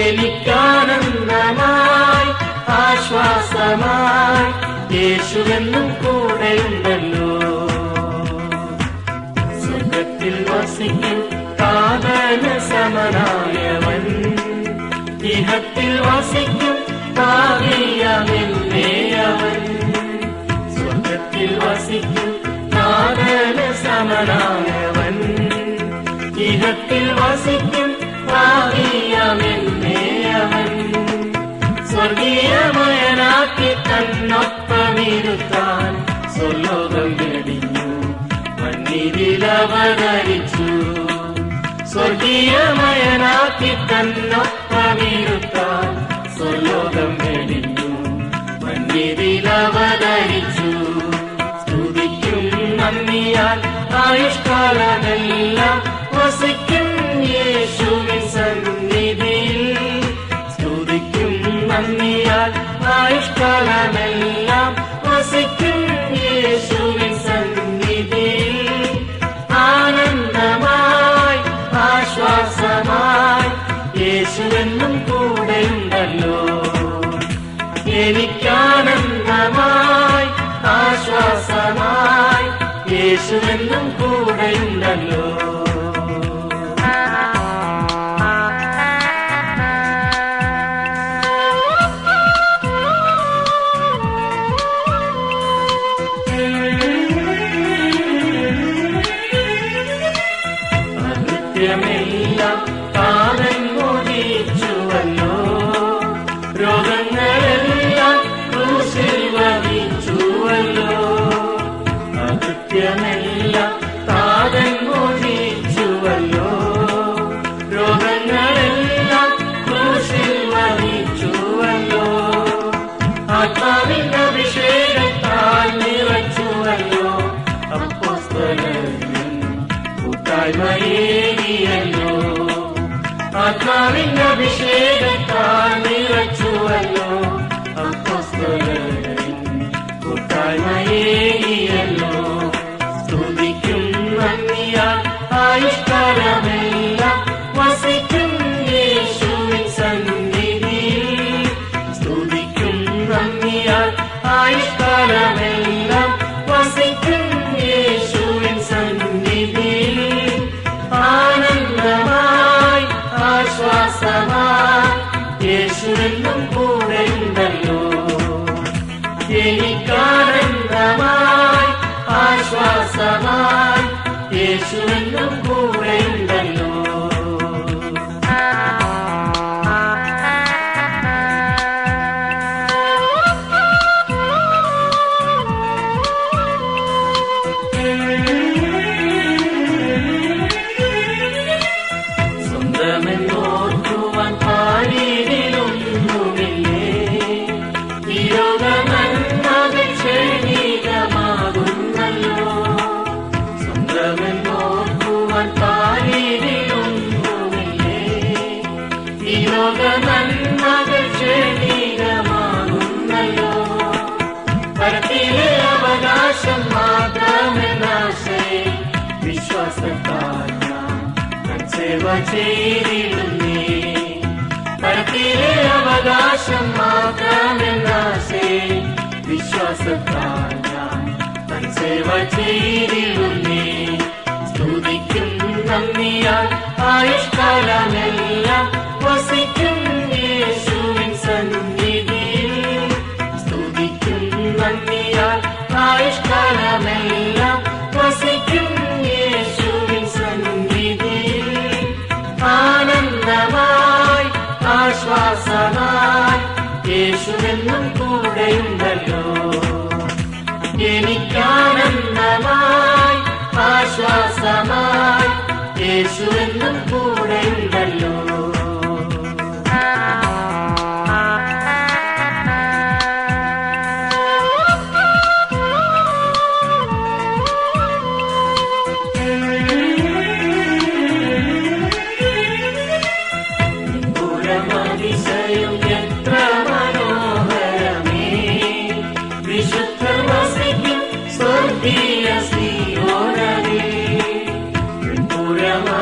S4: എനിക്കാനന്ദമായി ആശ്വാസമായി യേശുവെന്നും കൂടെയുണ്ടല്ലോ. സ്വർഗത്തിൽ വസിക്കും താതന് സമനായവൻ. ഇഹത്തിൽ വസിക്കും പാപിയാമെന്നേ അവൻ. സ്വർഗത്തിൽ വസിക്കും താതന് സമനായവൻ. ഇഹത്തിൽ വസിക്കും പാപിയാമെന്നേ അവൻ. സ്വർഗീയമയനാക്കി തന്നൊപ്പമിരുത്താൻ സ്വർലോകം വെടിഞ്ഞു മണ്ണിതിലവതരിച്ചു. സ്വർഗീയമയനാക്കി തന്നൊപ്പമിരുത്താൻ സ്വർലോകം വെടിഞ്ഞു മണ്ണിതിലവതരിച്ചു. സ്തുതിക്കും നന്ദിയാൽ ആയുഷ്കാലമെല്ലാം വസിക്കും യേശുവിൻ സന്നിധിയിൽ. സ്തുതിക്കും നന്ദിയാൽ ആയുഷ്കാലമെല്ലാം വസിക്കും യേശുവിൻ സന്നിധിയിൽ. ആനന്ദമായി ആശ്വാസമായി യേശുവെന്നും കൂടെയുണ്ടല്ലോ. എനിക്കാനന്ദമായി ആശ്വാസമായി യേശുവെന്നും കൂടെയുണ്ടല്ലോ. അകൃത്യമെല്ലാം താതൻ മോചിച്ചുവല്ലോ. രോഗങ്ങളെല്ലാം ക്രൂശിൽ വഹിച്ചുവല്ലോ. അകൃത്യമെല്ലാം താതൻ മോചിച്ചുവല്ലോ. രോഗങ്ങളെല്ലാം ക്രൂശിൽ വഹിച്ചുവല്ലോ. ആത്മാവിന്റെ അഭിഷേകത്താൽ നിറച്ചുവല്ലോ. അപ്പോസ്തലൻ കൂട്ടായ്മയേകിയല്ലോ. ആത്മാവിന്റെ അഭിഷേകത്താൽ നിറച്ചുവല്ലോ. അപ്പോസ്തലൻ കൂട്ടായ്മയേകിയല്ലോ. സ്തുതിക്കും നന്ദിയാൽ ആയുഷ്കാലമെല്ലാം വസിക്കും യേശുവിൻ സന്നിധിയിൽ. സ്തുതിക്കും നന്ദിയാൽ ആയുഷ്കാലമെല്ലാം വസിക്കും യേശുവിൻ സന്നിധിയിൽ. ആനന്ദമായി ആശ്വാസമായി യേശുവെന്നും കൂടെയുണ്ടല്ലോ. എനിക്കാനന്ദമായി ആശ്വാസമായി യേശുവെന്നും കൂടെയുണ്ടല്ലോ. സ്വന്തമെന്നോർക്കുവാൻ പാടിയിലൊന്നുമില്ലേ, ഈ ലോകനന്മകൾ ക്ഷണികമാകുന്നല്ലോ. സ്വന്തമെന്നോർക്കുവാൻ പാടിയിലൊന്നുമില്ലേ, ഈ ലോകനന്മകൾ ക്ഷണികമാകുന്നല്ലോ. പരത്തിലെ അവകാശം മാത്രമെന്നാശേ, വിശ്വാസത്താൽ സേവ ചെയ്തിടുന്നേ. പരത്തിലെ അവകാശം മാത്രമെന്നാശേ, വിശ്വാസത്താൽ ഞാൻ തൻ സേവ ചെയ്തിടുന്നേ. സ്തുതിക്കും നന്ദിയാൽ ആയുഷ്കാലമെല്ലാം വസിക്കും യേശുവിൻ സന്നിധിയിൽ. സ്തുതിക്കും നന്ദിയാൽ ആയുഷ്കാലമെല്ലാം വസിക്കും യേശുവിൻ സന്നിധിയിൽ. ആനന്ദമായി ആശ്വാസമായി യേശുവെന്നും കൂടെയുണ്ടല്ലോ. എനിക്കാനന്ദമായി ആശ്വാസമായി യേശുവെന്നും കൂടെയുണ്ടല്ലോ. അതിശയം എത്ര മനോഹരമേ, വിശുദ്ധർ വസിക്കും സ്വർഗീയ സിയോനിൽ.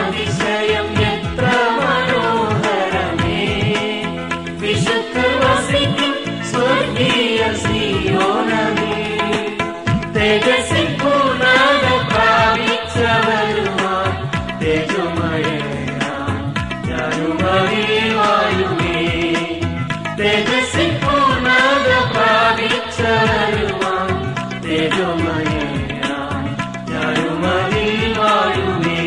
S4: അതിശയം എത്ര മനോഹരമേ, വിശുദ്ധർ വസിക്കും സ്വർഗീയ സിയോനിൽ. തേജസ്സിൻ പൂർണ്ണത പ്രാപിച്ചവരുമായി തേജോമയനായി ഞാനും അറിവായുമേ. തേജസ്സിൻ പൂർണ്ണത പ്രാപിച്ചവരുമായി തേജോമയനായി ഞാനും അറിവായുമേ.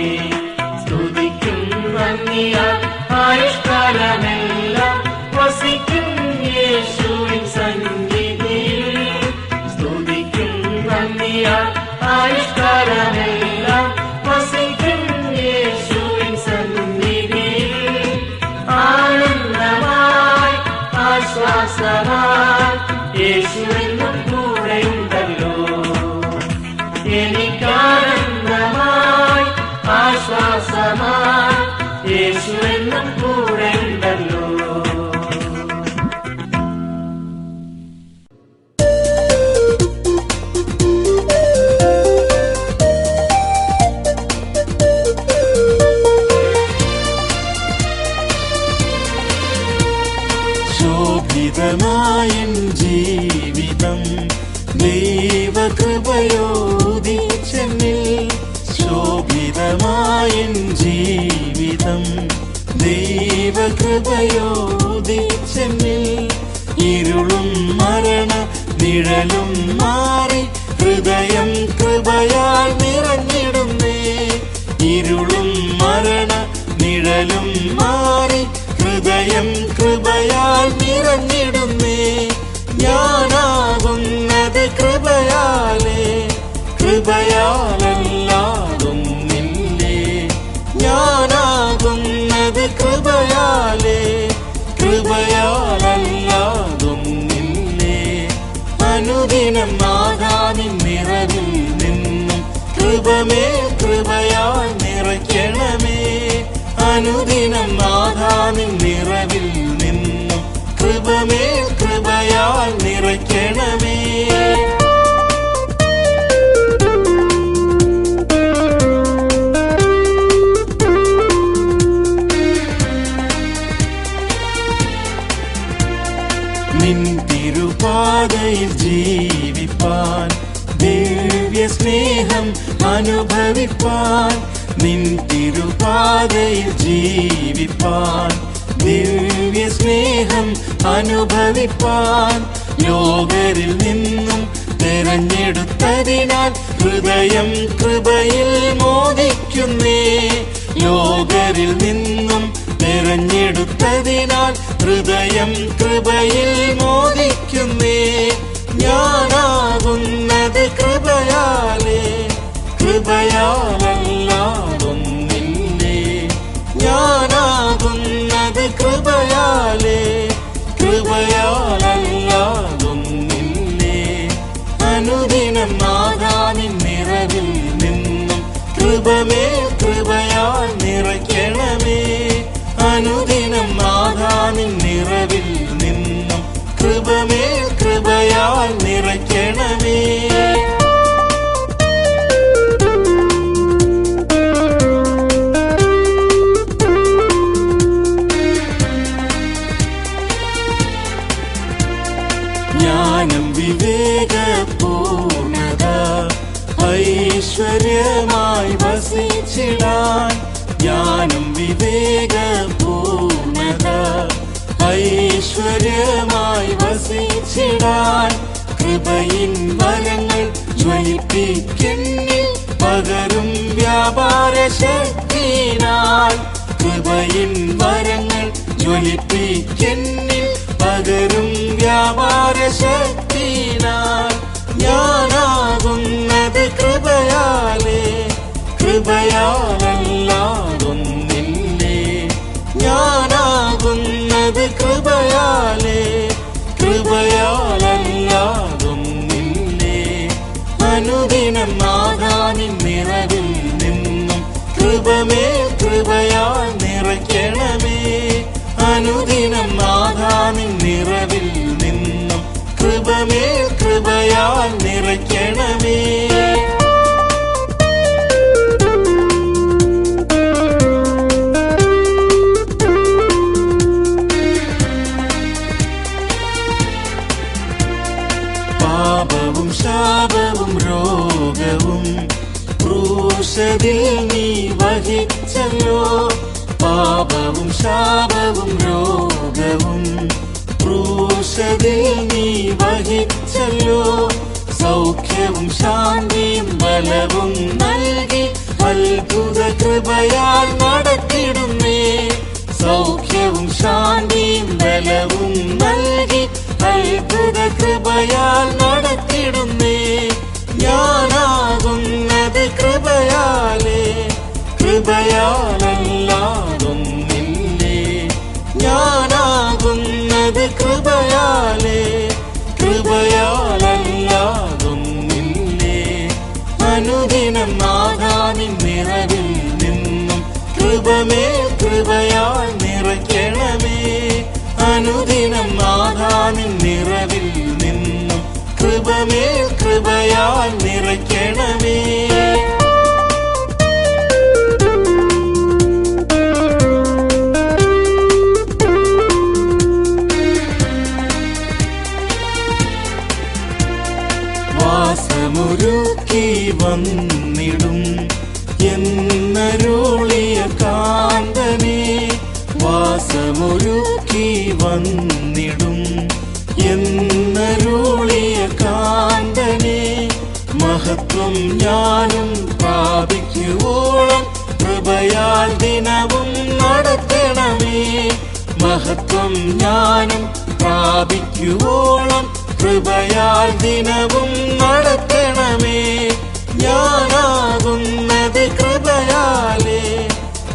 S4: സ്തുതിക്കും നന്ദിയാൽ ആയുഷ്കാലമെല്ലാം വസിക്കും യേശുവിൻ സന്നിധിയിൽ. സ്തുതിക്കും നന്ദിയാൽ ആയുഷ്കാലമെല്ലാം വസിക്കും യേശുവിൻ സന്നിധിയിൽ. ആനന്ദമായി ആശ്വാസമായി യേശുവെന്നും കൂടെയുണ്ടല്ലോ. എനിക്കാനന്ദമായി ആശ്വാസമായി യേശുവെന്നും കൂടെയുണ്ടല്ലോ.
S3: ശോഭിതമായൻ ജീവിതം ദൈവകൃപയോദിച്ചെന്നിൽ. ശോഭിതമായൻ ജീവിതം ദൈവകൃപയോദിച്ചെന്നിൽ. ഇരുളും മരണ നിഴലും മാറി ഹൃദയം കൃപയാൽ നിറഞ്ഞിടുന്നേ. ഇരുളും മരണ നിഴലും മാറി ഹൃദയം കൃപയാൽ നിറഞ്ഞിടുന്നേ. ഞാനാകുന്നത് കൃപയാലേ, കൃപയാലല്ലാതൊന്നില്ലേ. ഞാനാകുന്നത് കൃപയാലേ, കൃപയാലല്ലാതൊന്നില്ലേ. അനുദിനം നാഥാനിൻ നിറവിൽ നിന്നും കൃപമേൽ കൃപയാൽ നിറയ്ക്കണമേ. അനുദിനം നാഥാനിൻ നിറവിൽ നിന്നും കൃപമേൽ കൃപയാൽ നിറയ്ക്കണമേ. നിൻ തിരുപാതയിൽ ജീവിപ്പാൻ, ദിവ്യ സ്നേഹം അനുഭവിപ്പാൻ. നിൻ തിരുപാതയിൽ ജീവിപ്പാൻ, ദിവ്യ സ്നേഹം അനുഭവിപ്പാൻ. ലോകരിൽ നിന്നും തെരഞ്ഞെടുത്തതിനാൽ ഹൃദയം കൃപയിൽ മോദി മോദിക്കുന്നേ. ലോകരിൽ നിന്നും തെരഞ്ഞെടുത്തതിനാൽ ഹൃദയം കൃപയിൽ മോദിക്കുന്നേ. ഞാനാകുന്നത് കൃപയാലേ, കൃപയാലല്ലാതൊന്നില്ലേ. ഞാനാകുന്നത് കൃപയാലേ, കൃപയാലല്ലാതൊന്നില്ലേ. അനുദിനം നാദാനിൻ നിറവിൽ നിന്നും കൃപമേൽ കൃപയാൽ നിറയ്ക്കണമേ. അനുദിനം നാദാനിൻ നിറവിൽ നിന്നും കൃപമേൽ കൃപയാൽ നിറയ്ക്കണമേ. ജ്ഞാനം വിവേകപൂർണത ഐശ്വര്യമായി വസിച്ചിടാൻ. ജ്ഞാനം വിവേകപൂർണത ഐശ്വര്യമായി വസിച്ചിടാൻ. കൃപയിൻ വരങ്ങൾ ജ്വലിപ്പിക്കെന്നിൽ പകരും വ്യാപാര ശക്തിനാൽ. കൃപയിൻ വരങ്ങൾ ജ്വലിപ്പിക്കെന്നിൽ പകരും വ്യാപാര ശക്തിനാൽ. ഞാനാകുന്നത് കൃപയാലേ, കൃപയാലല്ലാതൊന്നില്ലേ. ഞാനാകുന്നത് കൃപയാലേ, കൃപയാലല്ലാതൊന്നില്ലേ. അനുദിനം നാദാനിൻ നിറവിൽ നിന്നും കൃപമേൽ കൃപയാൽ നിറയ്ക്കണമേ. അനുദിനം നാദാനിൻ നിറവിൽ നിന്നും കൃപമേൽ കൃപയാൽ നിറയ്ക്കണമേ. പാപവും ശാപവും രോഗവും ക്രൂശിൽ നീ വഹിച്ചല്ലോ. പാപവും ശാപവും രോഗവും ക്രൂശിൽ നീ വഹിച്ചല്ലോ. സൗഖ്യവും ശാന്തിയും ബലവും നൽകി അത്ഭുത കൃപയാൽ നടത്തിടുന്നേ. സൗഖ്യവും ശാന്തിയും ബലവും നൽകി അത്ഭുത കൃപയാൽ നടത്തിടുന്നേ. ഞാനാകുന്നത് കൃപയാലേ, കൃപയാലല്ലാതൊന്നില്ലേ. ഞാനാകുന്നത് കൃപയാലേ, കൃപയാലല്ലാതൊന്നില്ലേ. അനുദിനം നാദാനിൻ നിറവിൽ നിന്നും കൃപമേൽ കൃപയാൽ നിറയ്ക്കണമേ. അനുദിനം നാദാനിൻ നിറവിൽ നിന്നും കൃപമേൽ കൃപയാൽ നിറയ്ക്കണമേ. വാസമൊരുക്കി വന്നിടും എന്നരുളിയ കാന്തനേ. വാസമൊരുക്കി വന്നിടും എന്നരുളിയ കാന്തനേ. മഹത്വം ഞാനും പ്രാപിക്കുവോളം കൃപയാൽ ദിനവും നടത്തണമേ. മഹത്വം ഞാനും പ്രാപിക്കുവോളം കൃപയാൽ ദിനവും നടത്തണമേ. ഞാനാകുന്നത് കൃപയാലേ,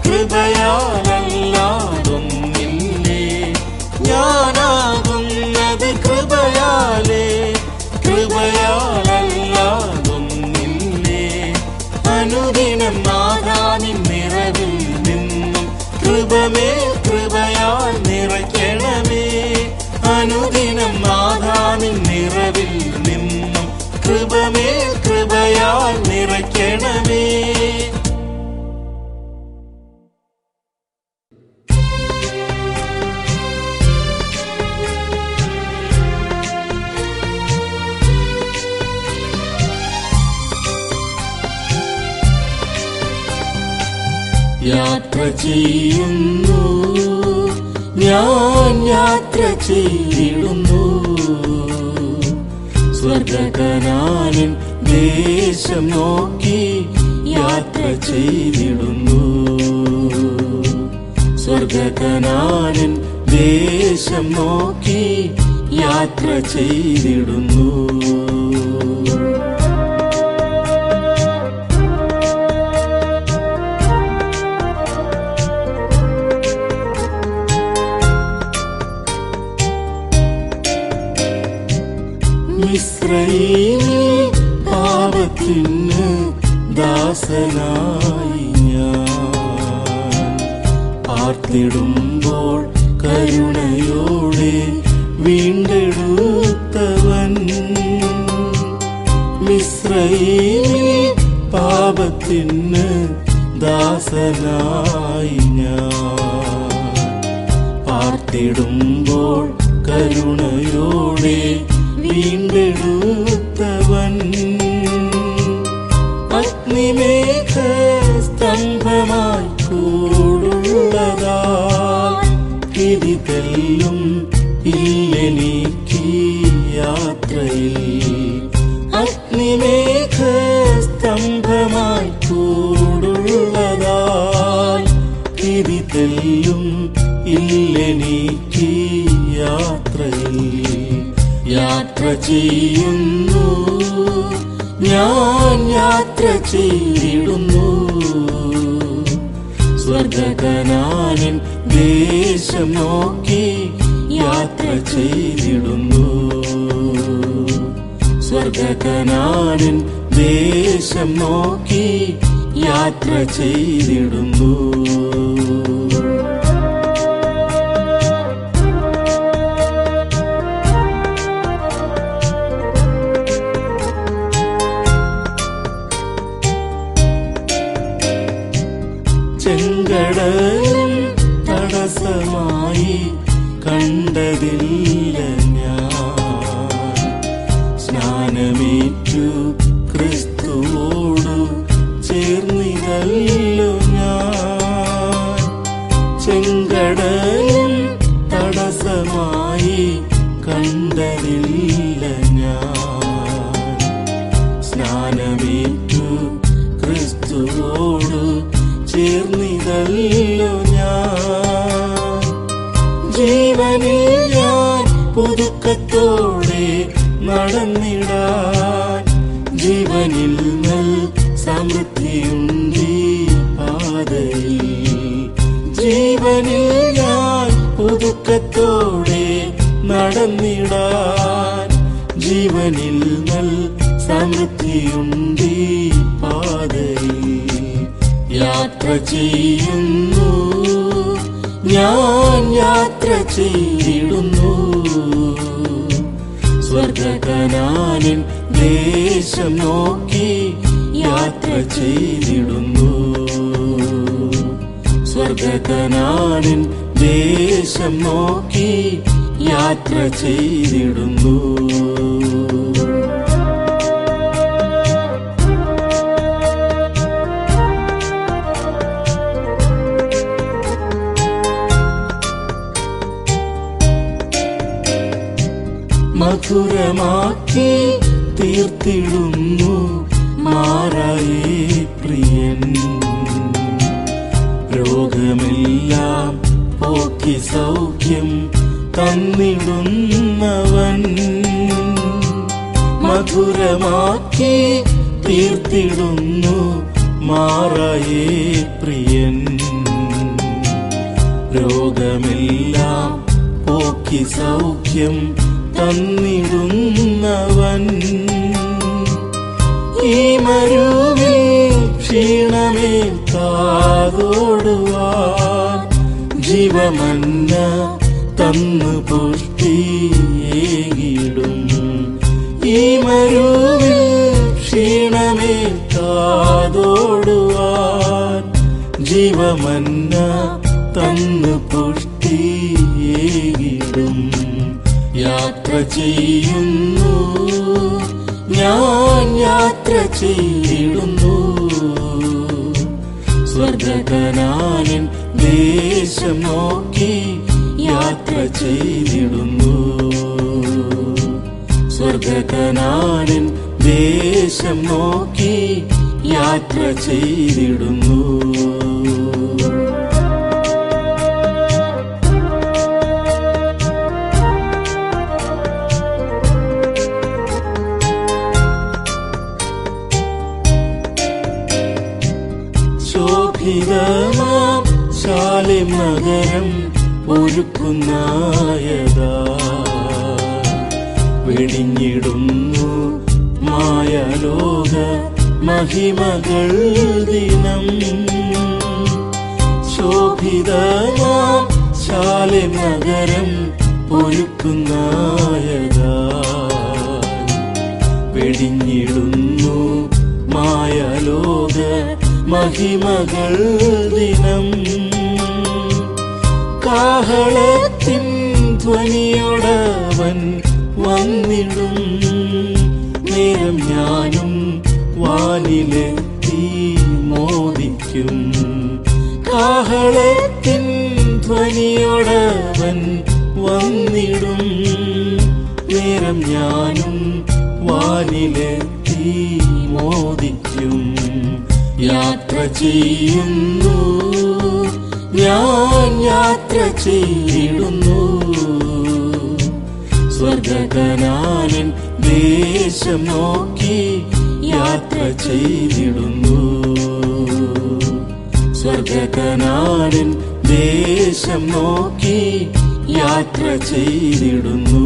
S3: കൃപയാലല്ലാതൊന്നില്ലേ. ഞാനാകുന്നത് കൃപയാലേ, കൃപയാലല്ലാതൊന്നില്ലേ. അനുദിനം നാദാനിൻ നിറവിൽ നിന്നും കൃപമേൽ കൃപയാൽ നിറയ്ക്കണമേ. അനുദിനം നാദാനിൻ നിറവിൽ നിന്നും കൃപമേൽ കൃപയാൽ നിറയ്ക്കണമേ. യാത്ര ചെയ്യുന്നു ഞാൻ, യാത്ര ചെയ്തിടുന്നു സ്വർഗകനാനിൻ ദേശം നോക്കി. യാത്ര ചെയ്തിടുന്നു. സ്വർഗകനാനിൻ ദേശം നോക്കി യാത്ര ചെയ്തിടുന്നു. മിസ്രയീമിൽ പാപത്തിന് ദാസനായി ഞാൻ പാർത്തിടുമ്പോൾ കരുണയോടെ വീണ്ടെടുത്തവൻ. മിസ്രയീമിൽ പാപത്തിന് ദാസനായി ഞാൻ പാർത്തിടുമ്പോൾ കരുണയോടെ വീണ്ടെടുത്തവൻ. അഗ്നിമേഘ സ്തംഭമായി കൂടുള്ളതാൽ വിധി തെല്ലും ഇല്ലെനിക്ക് യാത്രയിൽ. അഗ്നിമേഘ സ്തംഭമായി കൂടുള്ളതാൽ വിധി തെല്ലും ഇല്ലെനിക്ക് യാത്രയിൽ. യാത്ര ചെയ്യുന്നു ഞാൻ, യാത്ര ചെയ്തിടുന്നു. സ്വർഗകനാനിൻ ദേശം നോക്കി യാത്ര ചെയ്തിടുന്നു. സ്വർഗകനാനിൻ ദേശം നോക്കി യാത്ര ചെയ്തിടുന്നു. ചെങ്കടലും തടസ്സമായി കണ്ടതില്ല ഞാൻ. സ്നാനമേറ്റു ക്രിസ്തുവോടു ചേർന്നിതല്ലോ ഞാൻ. ചെങ്കടലും തടസ്സമായി കണ്ടതില്ല ഞാൻ. സ്നാനമേറ്റു ക്രിസ്തുവോടു ചേർന്നിതല്ലോ ഞാൻ. ജീവനിൽ ഞാൻ പുതുക്കത്തോടെ നടന്നിടാൻ ജീവനിൽ നൽ സമൃദ്ധിയുണ്ടീ പാതയിൽ. ജീവനിൽ ഞാൻ പുതുക്കത്തോടെ നടന്നിടാൻ ജീവനിൽ നൽ സമൃദ്ധിയുണ്ടീ പാതയിൽ. യാത്ര ചെയ്യുന്നു ഞാൻ, യാത്ര ചെയ്തിടുന്നു. സ്വർഗകനാനിൻ ദേശം നോക്കി യാത്ര ചെയ്തിടുന്നു. സ്വർഗകനാനിൻ ദേശം നോക്കി യാത്ര ചെയ്തിടുന്നു. മധുരമാക്കി തീർത്തിടുന്നു മാറായേ പ്രിയൻ. രോഗമെല്ലാം പോക്കി സൗഖ്യം തന്നിടുന്നവൻ. മധുരമാക്കി തീർത്തിടുന്നു മാറായേ പ്രിയൻ. രോഗമെല്ലാം പോക്കി സൗഖ്യം തന്നിടുന്നവൻ. ഈ മരുവിൽ ക്ഷീണമേൽക്കാതോടുവാൻ ജീവമന്ന തന്നു പുഷ്ടിയേകിടും. ഈ മരുവിൽ ക്ഷീണമേൽക്കാതോടുവാൻ ജീവമന്ന തന്നു പുഷ്ടിയേകിടും. യാത്ര ചെയ്യുന്നു ഞാൻ, യാത്ര ചെയ്തിടുന്നു. സ്വർഗകനാനിൻ ദേശം നോക്കി യാത്ര ചെയ്തിടുന്നു. സ്വർഗകനാനിൻ ദേശം നോക്കി യാത്ര ചെയ്തിടുന്നു. ശോഭിതമാം ശാലേം നഗരം ഒരുക്കുന്നായതാ വെടിഞ്ഞിടുന്നു മായലോക മഹിമകൾ ദിനം. ശോഭിതമാം ശാലേം നഗരം ഒരുക്കുന്നായതാ വെടിഞ്ഞിടുന്നു മായലോക മഹിമകൾ ദിനം. കാഹളത്തിൻ ധ്വനിയോടവൻ വന്നിടും നേരം ഞാനും വാനിലെത്തി മോദിക്കും. കാഹളത്തിൻ ധ്വനിയോടവൻ വന്നിടും നേരം ഞാനും വാനിലെത്തി മോദിക്കും. യാത്ര ചെയ്യുന്നു ഞാൻ യാത്ര ചെയ്തിടുന്നു സ്വർഗകനാനൻ ദേശം നോക്കി യാത്ര ചെയ്തിടുന്നു. സ്വർഗകനാനൻ ദേശം നോക്കി യാത്ര ചെയ്തിടുന്നു.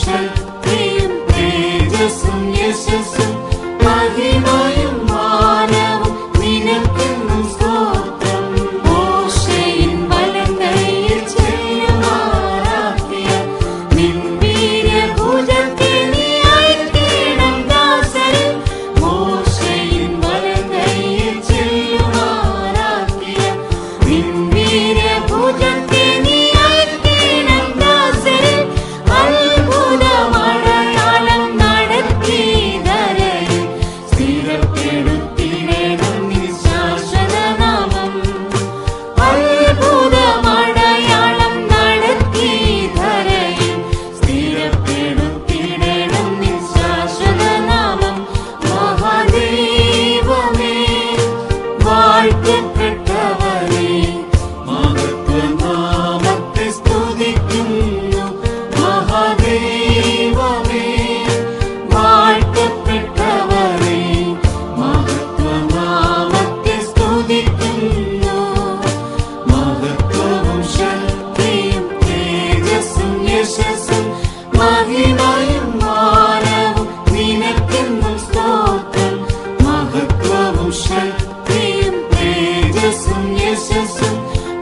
S2: ശക്തിയും തേജസ്സും യശസ്സും മഹിമയും മാനവും നിനക്കെന്നും സ്തോത്രം. മോശെയിൻ വലങ്കൈയിൽ ചെല്ലുമാറാക്കിയ നിൻ വീര്യഭുജത്തെ നീ അയക്കണം ദാസരിൽ. മോശെയിൻ വലങ്കൈയിൽ ചെല്ലുമാറാക്കിയ നിൻ വീര്യഭുജത്തെ നീ അയക്കണം ദാസരിൽ. അത്ഭുതമടയാളം നടത്തി ധരയിൽ സ്ഥിരപ്പെടുത്തിയിടണം നിൻ ശാശ്വത നാമം. അത്ഭുതമടയാളം നടത്തി ധരയിൽ സ്ഥിരപ്പെടുത്തിയിടണം നിൻ ശാശ്വത നാമം. മഹാദൈവമേ വാഴ്ത്തപ്പെട്ടവനേ, മഹത്വനാമത്തെ സ്തുതിക്കുന്നു. മഹാദൈവമേ വാഴ്ത്തപ്പെട്ടവനേ, മഹത്വനാമത്തെ സ്തുതിക്കുന്നു. മഹത്വവും ശക്തിയും തേജസ്സും യശസ്സും മഹിമയും മാനവും നിനക്കെന്നും സ്തോത്രം. മഹത്വവും ശക്തിയും തേജസ്സും യശസ്സും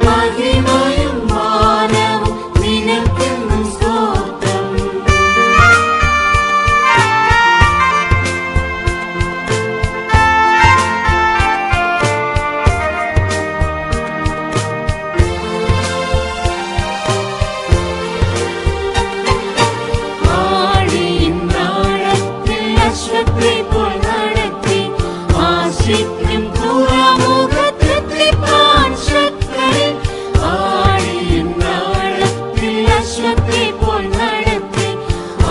S2: മഹിമയും മാനവും നിനക്കെന്നും സ്തോത്രം. ആഴിയിൻ ആഴത്തിൽ അശ്വത്തെ പോൽ നടത്തി ആശിക്കും തുറമുഖത്തെത്തിപ്പാൻ ശക്തരിൽ. ആഴിയിൻ ആഴത്തിൽ അശ്വത്തെ പോൽ നടത്തി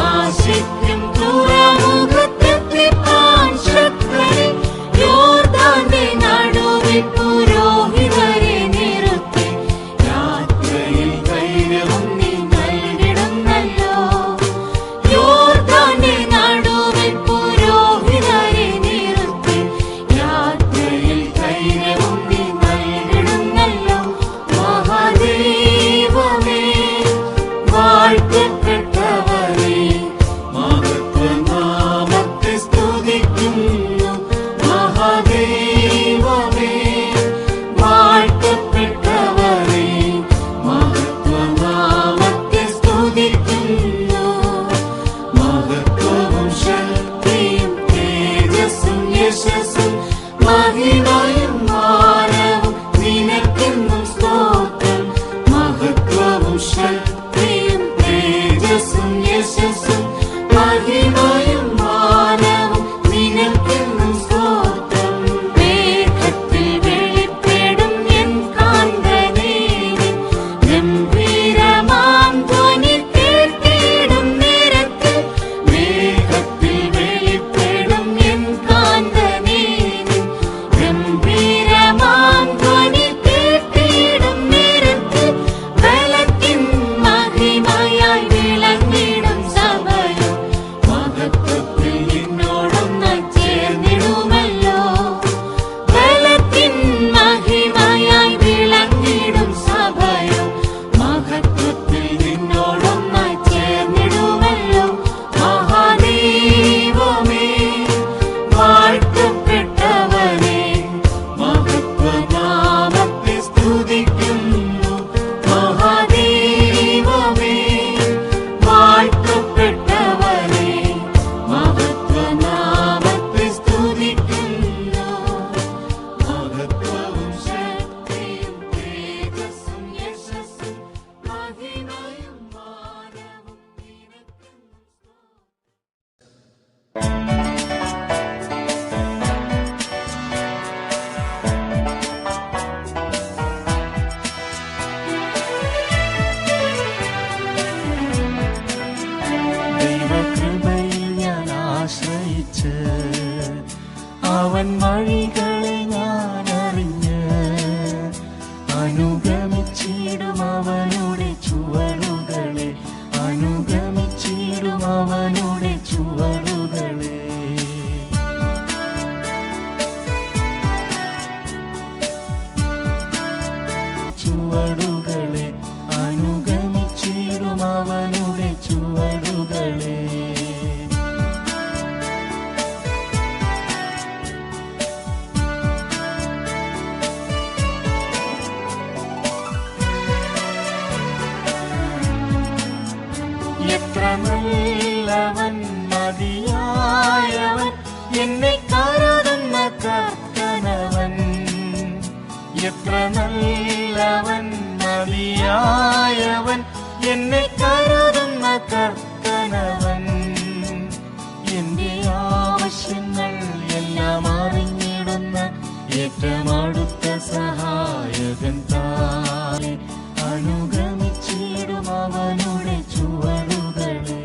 S2: ആശിക്കും തുറമുഖത്തെത്തിപ്പാൻ ശക്തരിൽ. യോർദാന്റെ നടുവിൽ പുരോഹിതരെ നിർത്തി യാത്രയിൽ ധൈര്യവും നീ നൽകിടുന്നല്ലോ. യോർദാന്റെ നടുവിൽ പുരോഹിതരെ നിർത്തി യാത്രയിൽ ധൈര്യവും നീ നൽകിടുന്നല്ലോ. മഹാദൈവമേ വാഴ്ത്തപ്പെട്ടവനേ, മഹത്വനാമത്തെ സ്തുതിക്കുന്നു. മഹാദൈവമേ വാഴ്ത്തപ്പെട്ടവനേ, മഹത്വനാമത്തെ സ്തുതിക്കുന്നു. മഹത്വവും ശക്തിയും തേജസ്സും യശസ്സും മഹിമയും മാനവും നിനക്കെന്നും സ്തോത്രം. മഹത്വവും ശക്തിയും തേജസ്സും യശസ്സും മഹിമയും മാനവും നിനക്കെന്നും സ്തോത്രം. മേഘത്തിൽ വെളിപ്പെടും എൻ കാന്തനേ, ഗംഭീരമാം ധ്വനി കേട്ടിടും നേരത്തിൽ. മേഘത്തിൽ വെളിപ്പെടും എൻ കാന്തനേ, ഗംഭീരമാം ധ്വനി കേട്ടിടും നേരത്തിൽ. ബലത്തിൻ മഹിമയായി വിളങ്ങിടും സഭയോ മഹത്വത്തിൽ നിന്നോടൊന്നായി ചേർന്നിടുമല്ലോ. ബലത്തിൻ മഹിമയായി വിളങ്ങിടും സഭയോ മഹത്വത്തിൽ നിന്നോടൊന്നായി ചേർന്നിടുമല്ലോ. മഹാദൈവമേ വാഴ്ത്തപ്പെട്ടവനേ, മഹത്വനാമത്തെ സ്തുതിക്കുന്നു. മഹാദൈവമേ വാഴ്ത്തപ്പെട്ടവനേ, മഹത്വനാമത്തെ സ്തുതിക്കുന്നു. മഹത്വവും ശക്തിയും തേജസ്സും യശസ്സും മഹിമയും മാനവും നിനക്കെന്നും
S3: ദൈവകൃപയിൽ ഞാൻ ആശ്രയിച്ച് അവൻ വഴികളെ ഞാൻ അറിഞ്ഞ് അനുഗമിച്ചിടും അവനുടെ ചുവടുകളെ. അനുഗമിച്ചിടും അവനുടെ ചുവടുകളെ. ചുവടുകളെ അനുഗമിച്ചിടും അവനുടെ ചുവടുകളെ. നല്ലവൻ മതിയായവൻ എന്നെ കരുതുന്ന കർത്തനവൻ എത്ര നല്ലവൻ മതിയായവൻ എന്നെ കരുതുന്ന കർത്തനവൻ എന്റെ ആവശ്യങ്ങൾ എല്ലാം അറിഞ്ഞിടുന്ന ഏറ്റവും അടുത്ത സഹായകൻ താനെ അനുഗമിച്ചിടും അവനുടെ ചുവടുകളെ.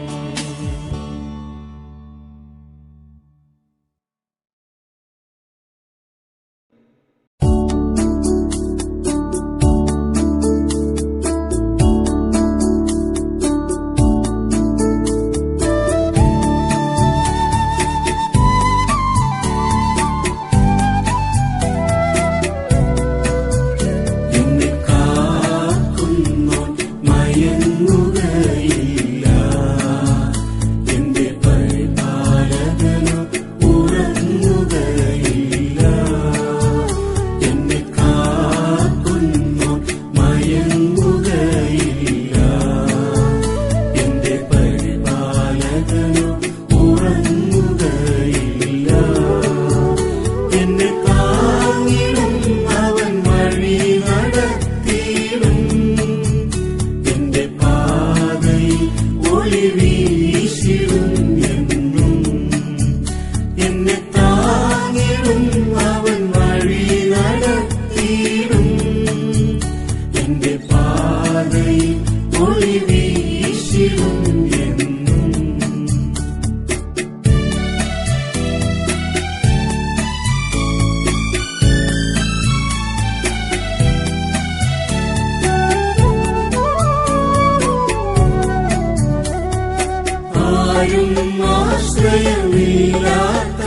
S3: ആശ്രയമില്ലാത്ത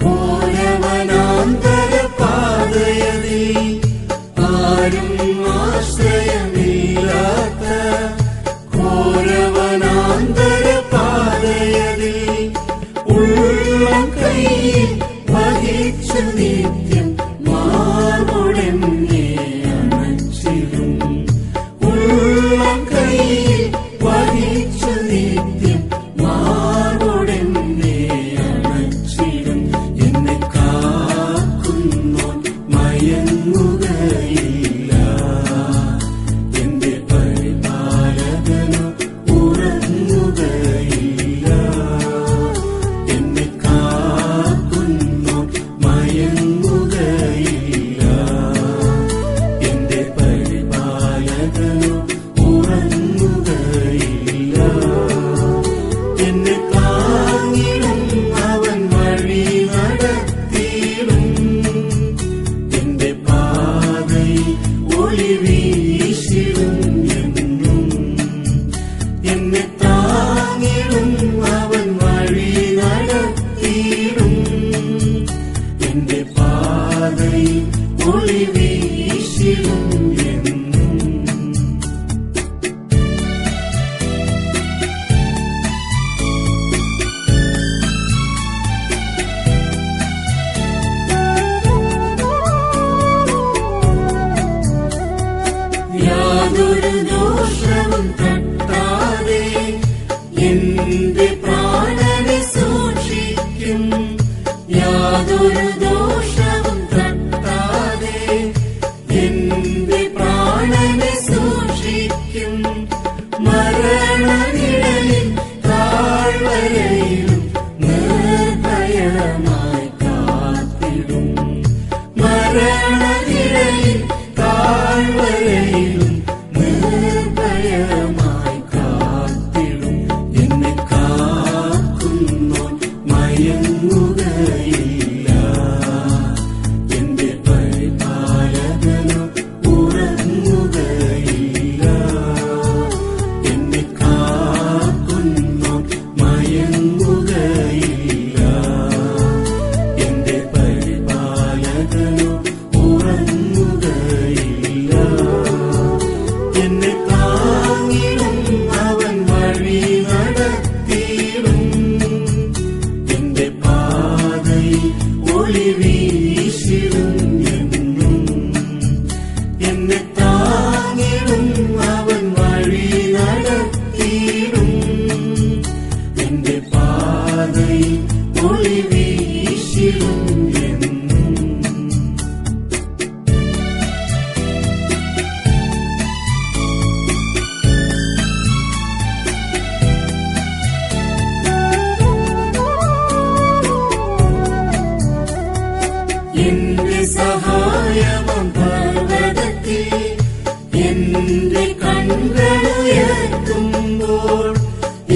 S3: ഘോരവനാന്തര പാതയതിൽ ആരും ആശ്രയമില്ലാത്ത ഘോരവനാന്തര പാതയതിൽ ഉള്ളം കൈയിൽ വഹിച്ചു നിത്യം മാർഗോടെന്നെ അണച്ചിടും ഉള്ളം കൈയിൽ വഹിച്ചു നിത്യം മാർഗോടെന്നെ അണച്ചിടും എന്നെ കാക്കുന്നോൻ മയങ്ങുകയില്ല എന്റെ പരിപാലകനു ഉറങ്ങുകയില്ല എന്നെ കാക്കുന്നോൻ മയങ്ങുകയില്ല എന്റെ പരിപാലകനു ഉറങ്ങുകയില്ല എന്നെ താങ്ങിടും അവൻ വഴി നടത്തിയിടും എന്റെ പാതയിൽ ഒളി വീശിടും എന്നും എന്നെ താങ്ങിടും അവൻ വഴി നടത്തിയിടും എന്റെ പാതയിൽ ഒളി വീശിടും എന്നും. യാതൊരു ദോഷവും തട്ടാതെ എന്റെ പ്രാണനെ സൂക്ഷിക്കും യാതൊരു ദോഷവും തട്ടാതെ എന്റെ പ്രാണനെ സൂക്ഷിക്കും മരണനിഴലിൽ താഴ്വരയിലും നിർഭയമായി കാത്തിടും മരണനിഴലിൽ താഴ്വരയിലും നിർഭയമായി കാത്തിടും എന്നെ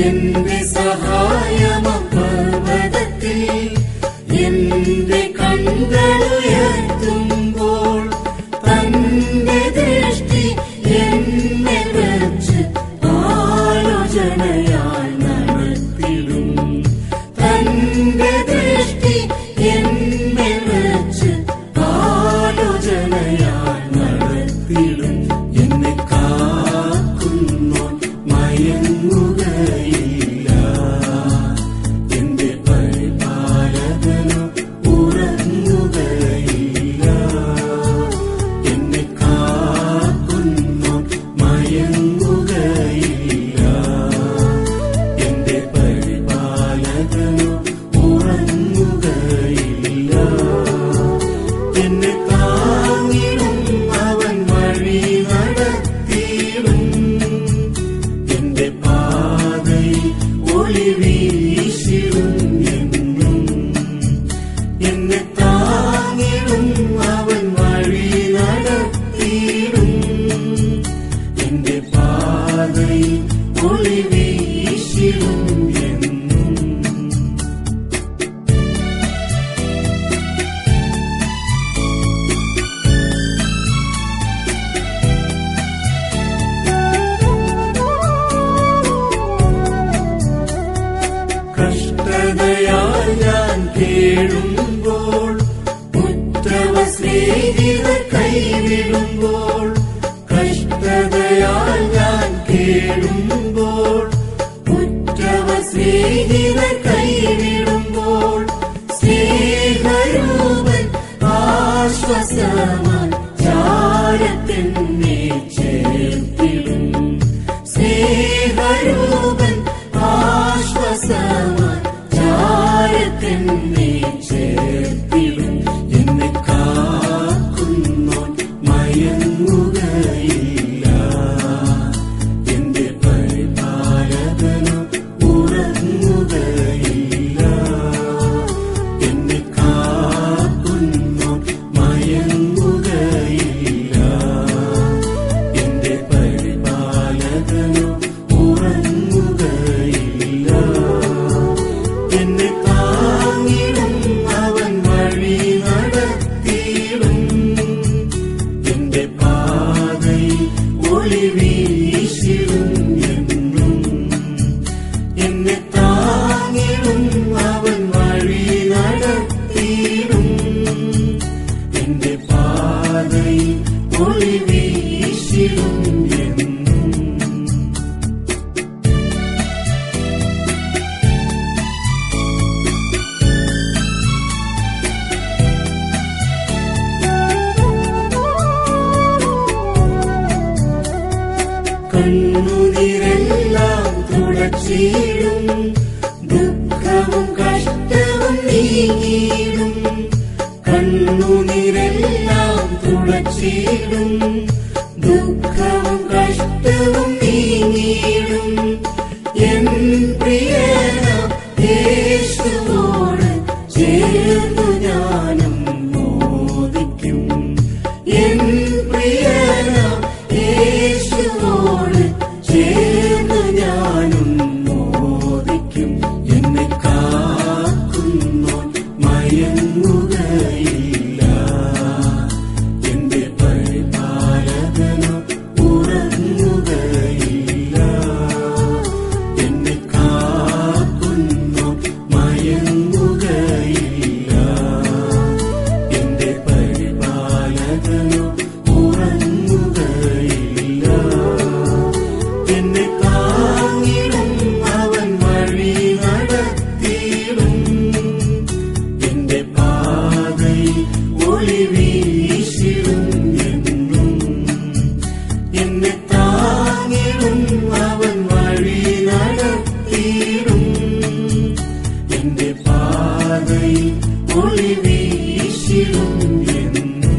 S3: എന്റെ സഹായമം പർവ്വതത്തിൽ എന്റെ കണ്ണുകളുയർത്തുമ്പോൾ തന്റെ ദൃഷ്ടി എന്നെ വെച്ച് ആലോചനയാൽ നടത്തിടും. തന്റെ ദൃഷ്ടി എന്നെ വെച്ച് ആലോചനയാൽ നടത്തിടും. എന്നെ കാക്കുന്നോ മയങ്ങുകയില്ല, എന്റെ പരിപാലകനോ ഉറങ്ങുകയില്ല. എന്നെ കാക്കുന്നോ മയങ്ങുകയില്ല, എന്റെ പരിപാലകനോ ഉറങ്ങുകയില്ല. എന്നെ താങ്ങിടും അവൻ വഴി നടത്തിയിടും, എന്റെ പാതയിൽ ഒളി വീശിടും എന്നും. എന്നെ താങ്ങിടും അവൻ വഴി നടത്തിയിടും, എന്റെ പാതയിൽ ഒളി വീശിടും എന്നും. കഷ്ടതയാൽ ഞാൻ കേടുമ്പോൾ, ഉറ്റവ സ്നേഹിതർ കൈവിടുമ്പോൾ. കഷ്ടതയാൽ ഞാൻ കേടുമ്പോൾ, ഉറ്റവ സ്നേഹിതർ കൈവിടുമ്പോൾ. സ്നേഹരൂപൻ ആശ്വാസമായി ചാരത്തെന്നെ ചേർത്തിടും. സ്നേഹരൂപൻ ആശ്വാസമായി ചാരത്തെന്നെ ചേർത്തിടും. എന്നെ കാക്കുന്നോൻ മയങ്ങുകയില്ല, എന്റെ പരിപാലകനോ ഉറങ്ങുകയില്ല. എന്നെ കാക്കുന്നോൻ മയങ്ങുകയില്ല, എന്റെ പരിപാലകനോ ഉറങ്ങുകയില്ല. എന്നെ താങ്ങിടും അവൻ വഴി നടത്തിയിടും, എന്റെ പാതയിൽ ഒളി വീശിടും എന്നും. എന്നെ താങ്ങിടും അവൻ വഴി നടത്തിയിടും, എന്റെ പാതയിൽ ഒളി വീശിടും എന്നും. കണ്ണുനീരെല്ലാം തുടച്ചിടും, ദുഃഖവും കഷ്ടവും നീങ്ങിടും. കണ്ണുനീരെല്ലാം തുടച്ചിടും, ദുഃഖവും കഷ്ടവും നീങ്ങിടും. എൻ പ്രിയനാം യേശുവോട് ചേർന്നു ഞാനും മോദിക്കും. എൻ പ്രിയനാം യേശുവോട് ചേർന്നു ഞാനും മോദിക്കും. എന്നെ കാക്കുന്നോൻ മയങ്ങുകയില്ല, എന്റെ പരിപാലകനോ ഉറങ്ങുകയില്ല. എന്നെ കാക്കുന്നോൻ മയങ്ങുകയില്ല, എന്റെ പരിപാലകനോ ഉറങ്ങുകയില്ല. എന്നെ താങ്ങിടും അവൻ വഴി നടത്തിയിടും, എന്റെ പാതയിൽ ഒളി വീശിടും എന്നും. എന്നെ താങ്ങിടും അവൻ വഴി നടത്തിയിടും, എന്റെ പാതയിൽ ഒളി വീശിടും എന്നും.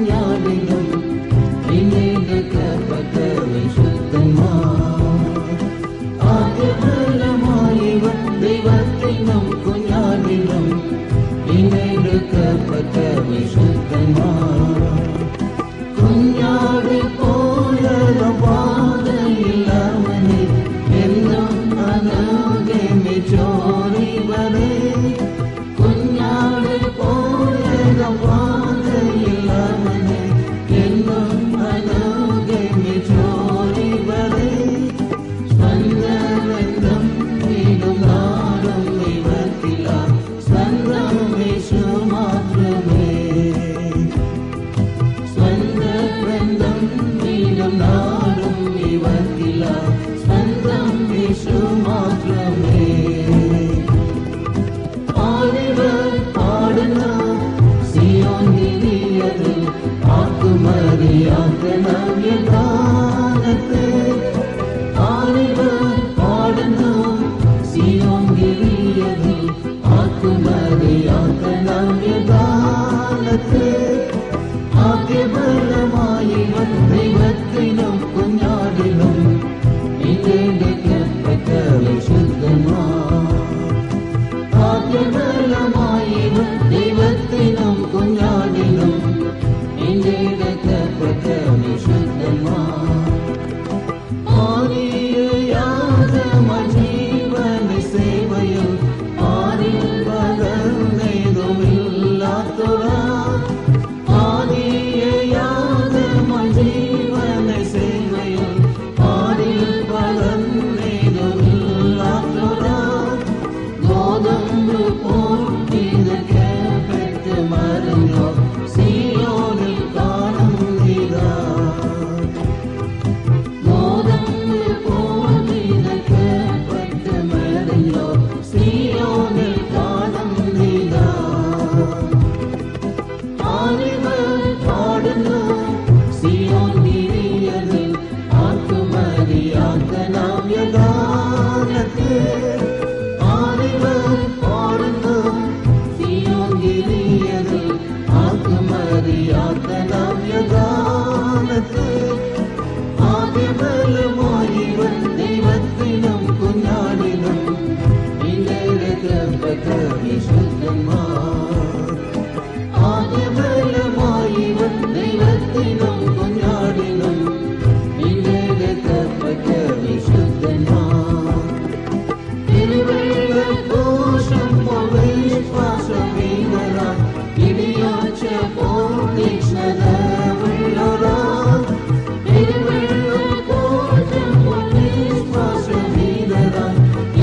S3: കുഞ്ഞാടിനും വീണ്ടെടുക്കപ്പെട്ട വിശുദ്ധന്മാർ. ആദ്യഫലമായിവർ ദൈവത്തിനും കുഞ്ഞാടിനും വീണ്ടെടുക്കപ്പെട്ട വിശുദ്ധന്മാർ. കുഞ്ഞാടി പോലും പാതയില്ലവനെ എന്നും അനുഗമിച്ചോറിവരെ. കുഞ്ഞാടി പോലും പാതയില്ലവനെ എന്നും അനുഗമിച്ചോറിവരെ. സ്പന്ദനം വീടും നാടും ഇവർക്കില്ല, സ്വന്തം യേശു മാത്രമേ. സ്വന്തം വീടും നാടും ഇവർക്കില്ല, സ്വന്തം യേശു മാത്രമേ. ആരിവർ പാടുന്നു സിയോൻ ഗിരിയതിൽ ആർക്കുമറിയാത്ത നവ്യഗാനത്തെ. ആരിവർ പാടുന്നു സിയോൻ ഗിരിയതിൽ ആർക്കുമറിയാത്ത നവ്യഗാനത്തെ. ആദ്യഫലമായി ദൈവത്തിനും കുഞ്ഞാടിനും വീണ്ടെടുക്കപ്പെട്ട വിശുദ്ധന്മാർ. ആദ്യഫലമായി ദൈവത്തിനും കുഞ്ഞാടിനും വീണ്ടെടുക്കപ്പെട്ട വിശുദ്ധന്മാർ. ജീവന സേവയും ആരിൽ പകർന്നേതുമില്ലാത്തൊരാ. ജീവന സേവയും ആരിൽ പകർന്നേതുമില്ലാത്തൊരാ. ഗോതമ്പ് പോർത്തിനകപ്പെട്ട് മറിഞ്ഞോ സിയോനിൽ കാണുന്നിതാ. ഗോതമ്പ് പോർത്തിനകപ്പെട്ട് മറിഞ്ഞോ സിയോനിൽ കാണുന്നിതാ. ആരിവർ പാടുന്നു സിയോൻ ഗിരിയതിൽ ആർക്കുമറിയാത്ത നവ്യഗാനത്തെ. ആരിവർ പാടുന്നു സിയോൻ ഗിരിയതിൽ ആർക്കുമറിയാത്ത നവ്യഗാനത്തെ. ആദ്യഫലമായി ദൈവത്തിനും കുഞ്ഞാടിനും വീണ്ടെടുക്കപ്പെട്ട വിശുദ്ധന്മാർ. ആദ്യഫലമായി ദൈവത്തിനും കുഞ്ഞാടിനും വീണ്ടെടുക്കപ്പെട്ട വിശുദ്ധന്മാർ. തിരുവെള്ളഘോഷം വിശ്വാസവീരരാ ഇടിയാച്ച പൂർണ്ണീക്ഷണ വെള്ളരാ. തിരുവെള്ളഘോഷം വിശ്വാസവീരരാ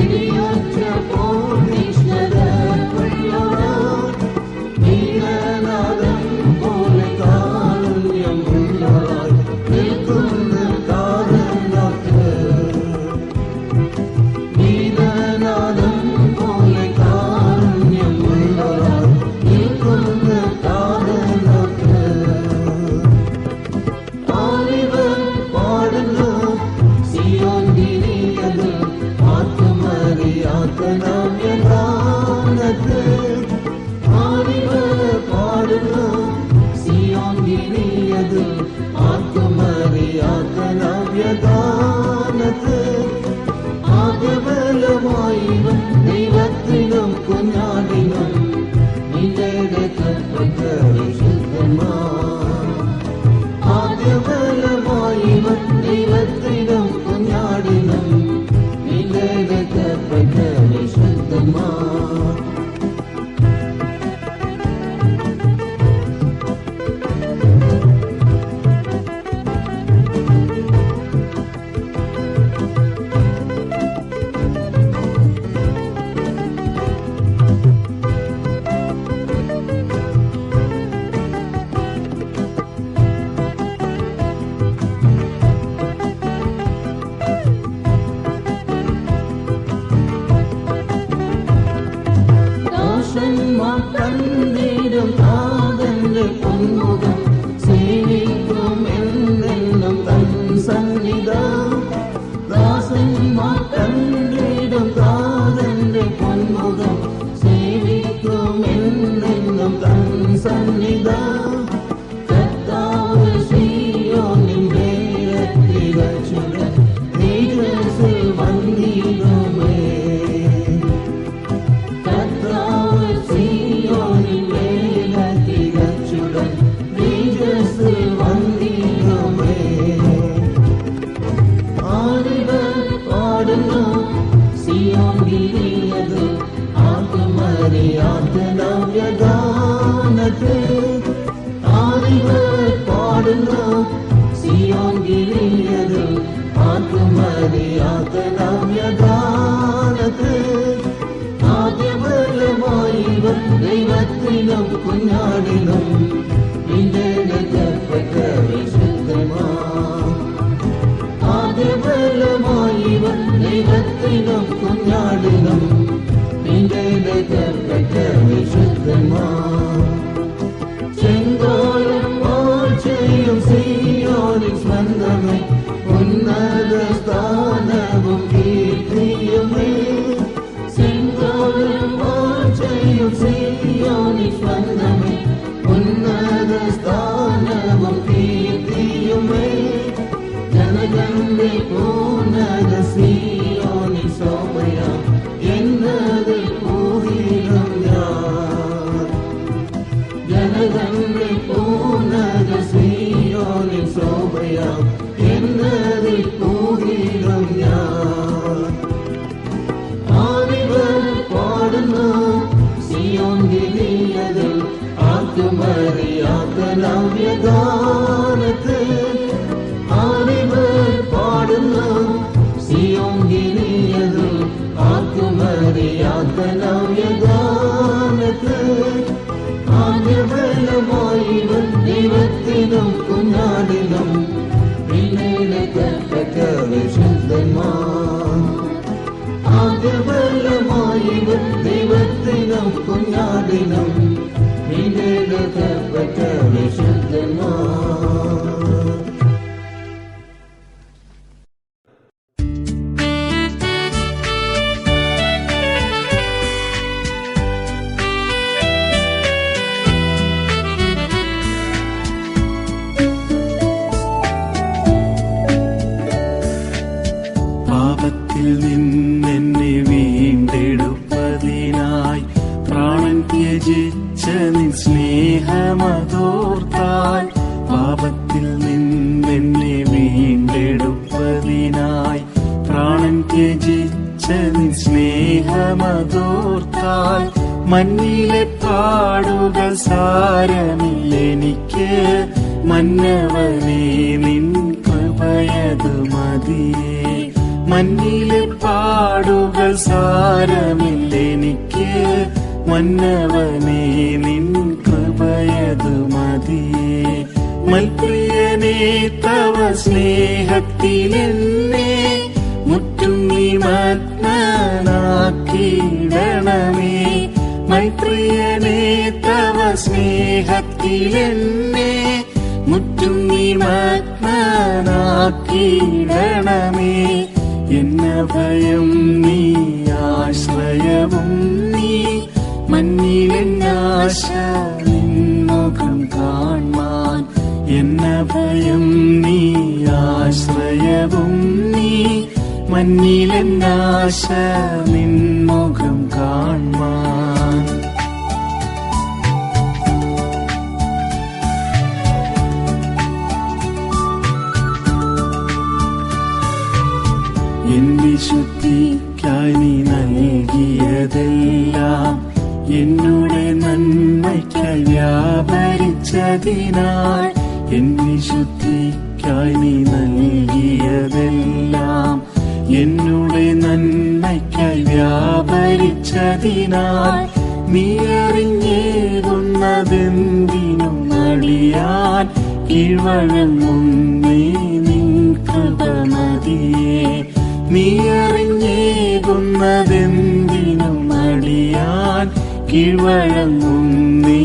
S3: ഇടിയാച്ച പൂർണ്ണീക്ഷണ വെള്ളരാ. വീരനാഥൻ പോലെ കാരുണ്യം ഉള്ളവരായി നിൽക്കുന്ന കാരണത്ത്. വീരനാഥൻ പോലെ കാരുണ്യം ഉള്ളവരായി നിൽക്കുന്ന കാരണത്ത്. ആരിവർ പാടുന്നു സിയോൻ ഗിരിയതിൽ ആർക്കുമറിയാത്ത നവ്യഗാനത്തെ. ആരിവർ പാടുന്നു സിയോൻ ഗിരിയതിൽ ആർക്കുമറിയാത്ത നവ്യഗാനത്തെ. ആദ്യഫലമായി ദൈവത്തിനും കുഞ്ഞാടിനും വീണ്ടെടുക്കപ്പെട്ട വിശുദ്ധന്മാർ. ആദ്യഫലമായി ദൈവത്തിനും കുഞ്ഞാടിനും വീണ്ടെടുക്കപ്പെട്ട വിശുദ്ധന്മാർ. പാടുന്നു സിയോൻ ഗിരിയതിൽ ആർക്കും അറിയാത്ത നവ്യഗാനത്തിൽ ആദ്യഫലമായി ഇവർ ദൈവത്തിനും കുഞ്ഞാടിനും വീണ്ടെടുക്കപ്പെട്ട വിശുദ്ധന്മാർ. ആദ്യഫലമായി ഇവർ ദൈവത്തിനും കുഞ്ഞാടിനും വീണ്ടെടുക്കപ്പെട്ട വിശുദ്ധന്മാർ. ചെങ്കോലും വാഴ്ചയും സിയോനിൻ സ്വന്തമേ ഉന്നത സ്ഥാനവും കീർത്തിയുമേ. ചെങ്കോലും വാഴ്ചയും സിയോനിൻ സ്വന്തമേ ഉന്നത സ്ഥാനവും കീർത്തിയുമേ. ജനകന്റെ പൂർണ്ണത സിയോനിൻ ശോഭയാം എന്നതിൽ പൂരിതം ഞാൻ. ജനകന്റെ പൂർണ്ണത സിയോനിൻ ശോഭയാം എന്നതിൽ പൂരിതം ഞാൻ. ആദിവർ പാടുന്നു സിയോൻ ഗിരിയതിൽ ആർക്കും അറിയാത്ത നവ്യഗാനത്തിൽ. ആദിവർ പാടുന്നു സിയോൻ ഗിരിയതിൽ ആർക്കും അറിയാത്ത നവ്യഗാനത്തിൽ. ആദ്യഫലമായി ഇവർ ദൈവത്തിനും കുഞ്ഞാടിനും വീണ്ടെടുക്കപ്പെട്ട വിശുദ്ധന്മാർ. ആദ്യഫലമായി ഇവർ ദൈവത്തിനും കുഞ്ഞാടിനും വീണ്ടെടുക്കപ്പെട്ട വിശുദ്ധന്മാർ.
S5: പാപത്തിൽ നിന്നെന്നെ വീണ്ടെടുപ്പതിനായി പ്രാണൻ ത്യജിച്ച നിൻ സ്നേഹമതോർത്താൽ. പാപത്തിൽ നിന്നെന്നെ വീണ്ടെടുപ്പതിനായി പ്രാണൻ ത്യജിച്ച നിൻ സ്നേഹമതോർത്താൽ. മഞ്ഞിലെ പാടുകൾ സാരമില്ലെനിക്ക് മന്നവനേ നിൻ കൃപയതു മതിയേ. മഞ്ഞിലെ പാടുകൾ സാരമില്ലെനിക്ക് മന്നവനേ നിൻ കൃപയതു മതിയേ. മൽപ്രിയനേ തവ സ്നേഹത്തിലെന്നെ മുറ്റും നീ മഗ്നനാക്കിയിടണമേ. മൽപ്രിയനേ തവ സ്നേഹത്തിലെന്നെ മുറ്റും നീ മഗ്നനാക്കിയിടണമേ. എന്നഭയം നീ ആശ്രയവും നീ മഞ്ഞിലെന്നാശ നിൻമുഖം കാൺമാൻ. എന്നഭയം നീ ആശ്രയവും നീ മഞ്ഞിലെന്നാശ നിൻമുഖം കാൺമാൻ. എൻ വിശുദ്ധിക്കായി നീ നൽകിയതെല്ലാം എന്നുടെ നന്മയ്ക്കായി വ്യാപരിച്ചതിനാൽ. എൻ വിശുദ്ധിക്കായി നീ നൽകിയതെല്ലാം എന്നുടെ നന്മയ്ക്കായി വ്യാപരിച്ചതിനാൽ. നീ അറിഞ്ഞേകുന്നതെന്തിനും അടിയാൻ കീഴ്വഴങ്ങുന്നേ നിൻ കൃപ മതിയേ. നീ അറിഞ്ഞേകുന്നതെന്തിനും അടിയാൻ കീഴ്വഴങ്ങുന്നേ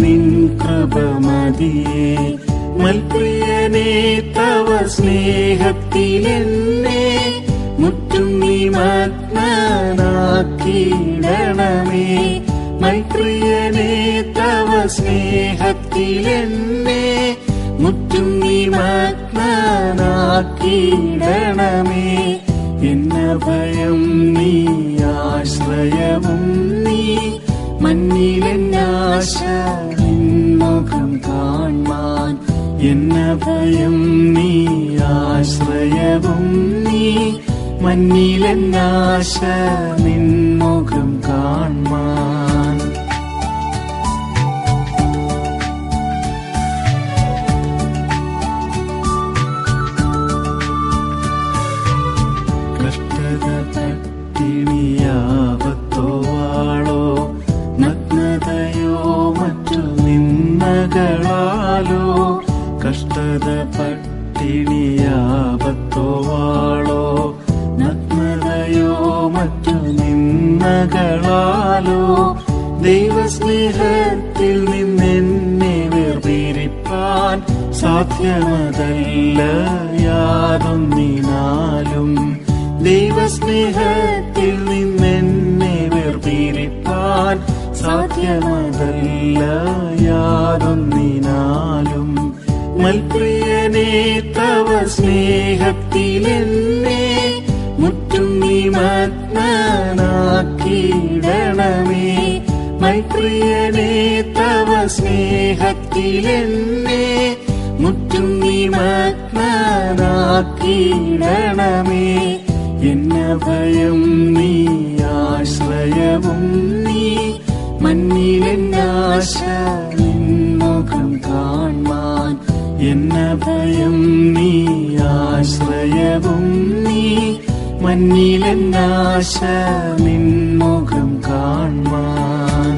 S5: നിൻ കൃപ മതിയേ. മൽപ്രിയനേ തവ സ്നേഹത്തിലെന്നെ മുറ്റും നീ മഗ്നനാക്കിയിടണമേ. മൽപ്രിയനേ തവ സ്നേഹത്തിലെന്നെ മുറ്റും നീ മഗ്നനാക്കിയിടണമേ. എന്നഭയം നീ ആശ്രയവും നീ മഞ്ഞിലെന്നാശ നിൻമുഖം കാൺമാൻ. എന്നഭയം നീ ആശ്രയവും നീ മഞ്ഞിലെന്നാശ നിൻമുഖം കാൺമാൻ. കഷ്ടത പട്ടിണിയാപത്തോ വാളോ നഗ്നതയോ മറ്റു നിന്ദകളാലോ ദൈവസ്നേഹത്തിൽ നിന്നെന്നെ വേർപിരിപ്പാൻ സാധ്യമതല്ല യാതൊന്നിനാലും. ദൈവസ്നേഹത്തിൽ നിന്നെന്നെ വേർപിരിപ്പാൻ സാധ്യമതല്ല യാതൊന്നിനാലും. മൽപ്രിയനേ തവ സ്നേഹത്തിലെന്നെ മുറ്റും നിമഗ്നനാക്കിയിടണമേ. മൽപ്രിയനേ തവ സ്നേഹത്തിലെന്നെ മുറ്റും നിമഗ്നനാക്കിയിടണമേ. എന്നഭയം നീ ആശ്രയവും നീ മഞ്ഞിലെന്നാശ നിൻമുഖം കാൺമാൻ. എന്നഭയം നീ ആശ്രയവും നീ മഞ്ഞിലെന്നാശ നിൻമുഖം കാൺമാൻ.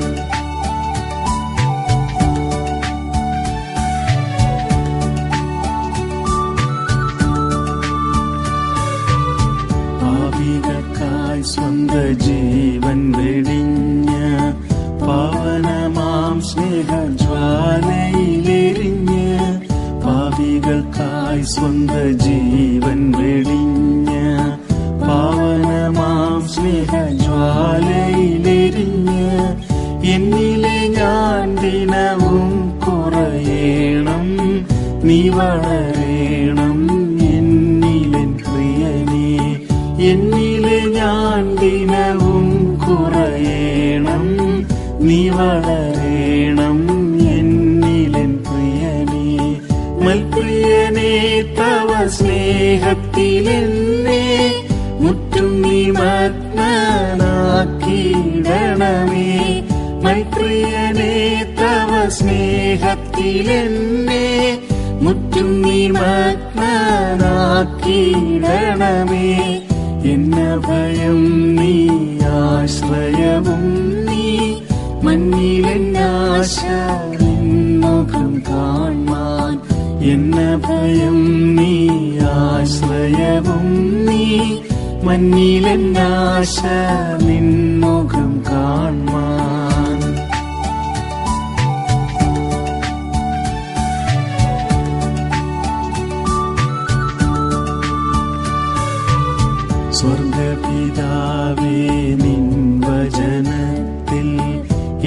S5: പാപികൾക്കായി സ്വന്ത ജീവൻ വെടിഞ്ഞ് പാവനമാം സ്നേഹജ്വാലയിലെരിഞ്ഞ് പാപികൾക്കായി സ്വന്ത ജീവൻ വെടിഞ്ഞ് പാവനമാം സ്നേഹജ്വാലയിലെരിഞ്ഞ് എന്നിലെ ഞാൻ ദിനവും കുറയേണം നീ വളരേണം എന്നിലെൻ പ്രിയനേ. എന്നിലെ ഞാൻ ദിനവും കുറയേണം നീ വളരേണം എന്നിലെൻ പ്രിയനേ. മൽപ്രിയനേ തവ സ്നേഹത്തിലെന്നെ മുറ്റും നിമഗ്നനാക്കിയിടണമേ. മൽപ്രിയനേ തവ സ്നേഹത്തിലെന്നെ മുറ്റും നിമഗ്നനാക്കിയിടണമേ. എന്നഭയം നീ ആശ്രയവും നീ മഞ്ഞിലെന്നാശ നിൻമുഖം കാൺമാൻ. എന്നഭയം നീ ആശ്രയവും നീ മഞ്ഞിലെന്നാശ നിൻമുഖം കാൺമാൻ. സ്വർഗപിതാവേ നിൻ വചനത്തിൽ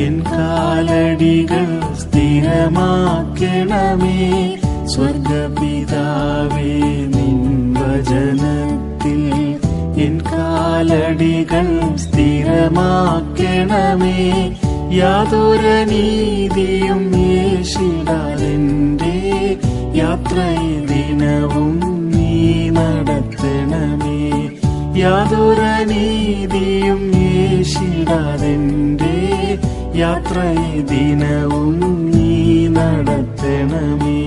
S5: എൻ കാലടികൾ സ്ഥിരമാക്കണമേ. സ്വർഗപിതാവേ നിൻ വചനത്തിൽ എൻ കാലടികൾ സ്ഥിരമാക്കണമേ. യാതൊരനീതിയും യേശിടാതെന്റെ യാത്രയിൽ ദിനവും നീ നടത്തണമേ. യാതൊരനീതിയും യേശിടാതെന്റെ യാത്രയിൽ ദിനവും നീ നടത്തണമേ.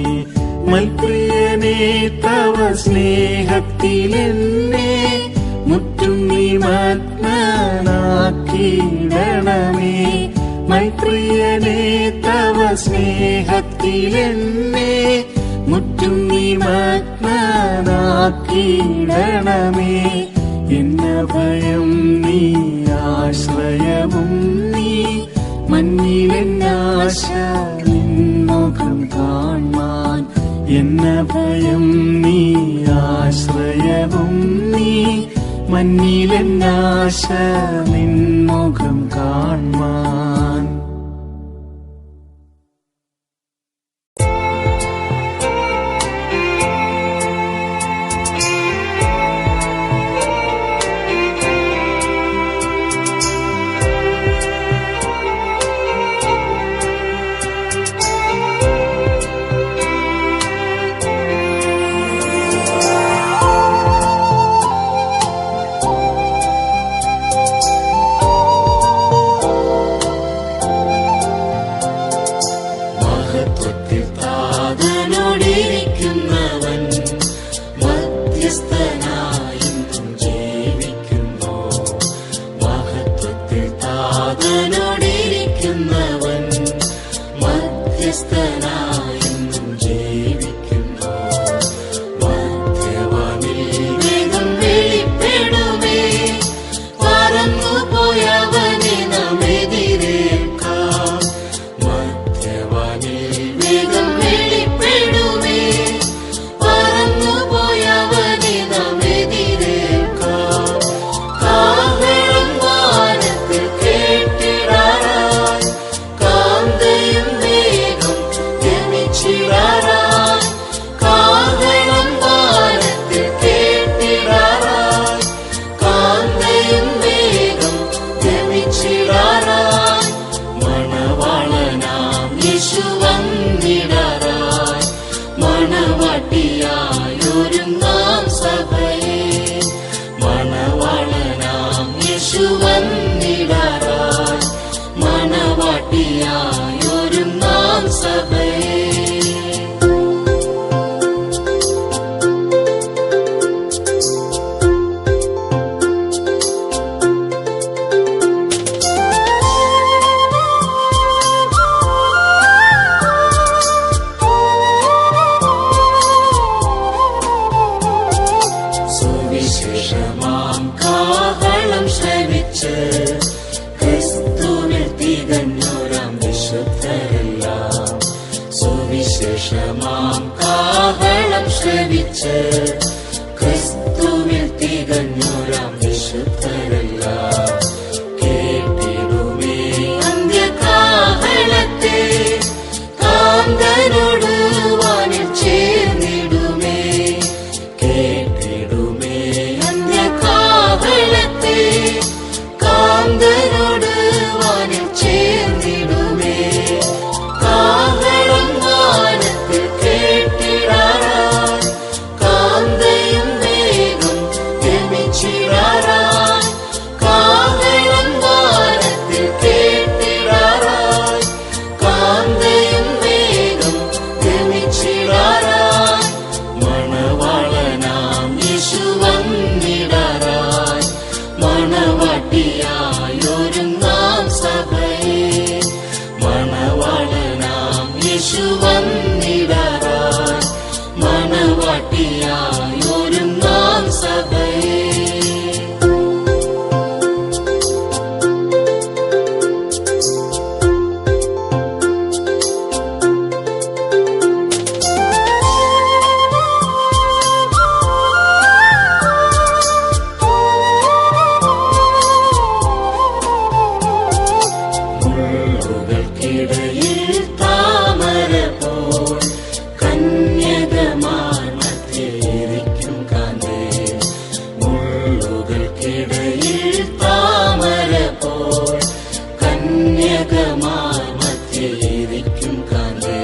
S5: മൽപ്രിയനേ തവ സ്നേഹത്തിലെന്നെ മുറ്റും നിമഗ്നനാക്കിയിടണമേ. മൽപ്രിയനേ തവ സ്നേഹത്തിലെന്നെ മുറ്റും നിമഗ്നനാക്കിയിടണമേ. എന്നഭയം നീ ആശ്രയവും നീ മഞ്ഞിലെന്നാശ നിൻമുഖം കാൺമാൻ. എന്നഭയം നീ ആശ്രയവും നീ മഞ്ഞിലെന്നാശ നിൻമുഖം കാൺമാൻ.
S1: മണവാട്ടിയായൊരുങ്ങാം സഭയെ. മണവാളനാം യേശു വന്നിടാറായി, മണവാട്ടിയായൊരുങ്ങാം സഭയെ. സുവിശേഷമാം കാഹളം ശ്രവിച്ച് ക്രിസ്തുവിൽ തികഞ്ഞോരാം വിശുദ്ധരെല്ലാം. സുവിശേഷമാം കാഹളം ശ്രവിച്ച് ക്രിസ്തുവിൽ തികഞ്ഞോരാം വിശുദ്ധരെല്ലാം. കേട്ടിടുമേ അന്ത്യകാഹളത്തെ, കാന്തനോട് വാനിൽ ചേർന്നിടുമേ. കേട്ടിടുമേ അന്ത്യകാഹളത്തെ, കാന്തനോട് വാനിൽ ചേർന്നിടുമേ. കാഹളം വാനത്തിൽ കേട്ടിടാറായി, കാന്തയും വേഗം ഗമിച്ചിടാറായി. കാഹളം വാനത്തിൽ കേട്ടിടാറായി, കാന്തയും വേഗം ഗമിച്ചിടാറായി. മണവാളനാം യേശു വന്നിടാറായി, മണവാട്ടിയായൊരുങ്ങാം സഭയെ. മണവാളനാം യേശു വന്നിടാറായി, മണവാട്ടിയായൊരുങ്ങാം സഭയെ. മുള്ളുകൾക്കിടയിൽ താമര പോൽ കന്യകമാർ മധ്യേയിരിക്കും കാന്തേ. മുള്ളുകൾക്കിടയിൽ താമര പോൽ കന്യകമാർ മധ്യേയിരിക്കും കാന്തേ.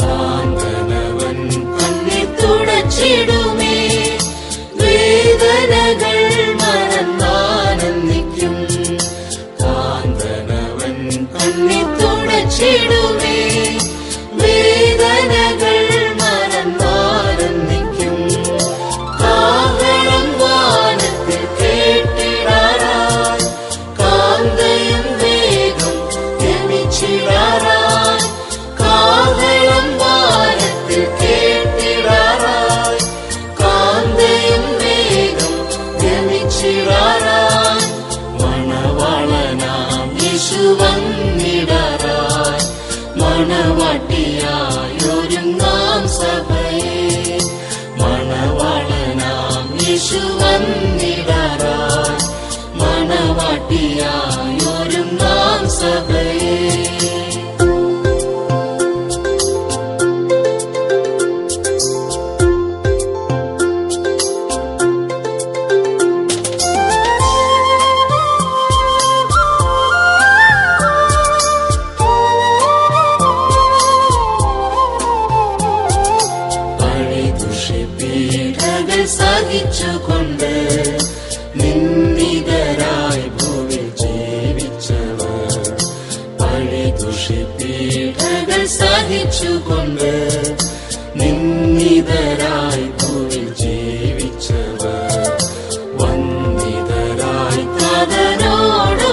S1: കാന്തനവൻ കണ്ണി തുടച്ചിടുമേ, വേദനകൾ മറന്നാനന്ദിക്കും. കാന്തനവൻ കണ്ണി തുടച്ചിടുമേ, വേദനകൾ മറന്നാനന്ദിക്കും. കാഹളം വാനത്തിൽ കേട്ടിടാറായി, കാന്തയും വേഗം ഗമിച്ചിടാറായി. കാഹളം വാനത്തിൽ കേട്ടിടാറായി, കാന്തയും വേഗം ഗമിച്ചിടാറായി. മണവാളനാം യേശു വന്നിടാറായി, മണവാട്ടിയായൊരുങ്ങാം സഭയെ. മണവാളനാം യേശു വന്നിടാറായി, മണവാട്ടിയായൊരുങ്ങാം സഭയെ. പീഡകൾ സഹിച്ചുകൊണ്ട് നിന്ദിതരായി ഭൂവിൽ ജീവിച്ചവർ. പീഡകൾ സഹിച്ചുകൊണ്ട് നിന്ദിതരായി ഭൂവിൽ ജീവിച്ചവർ. വന്ദിതരായി താതനോടൊപ്പമായി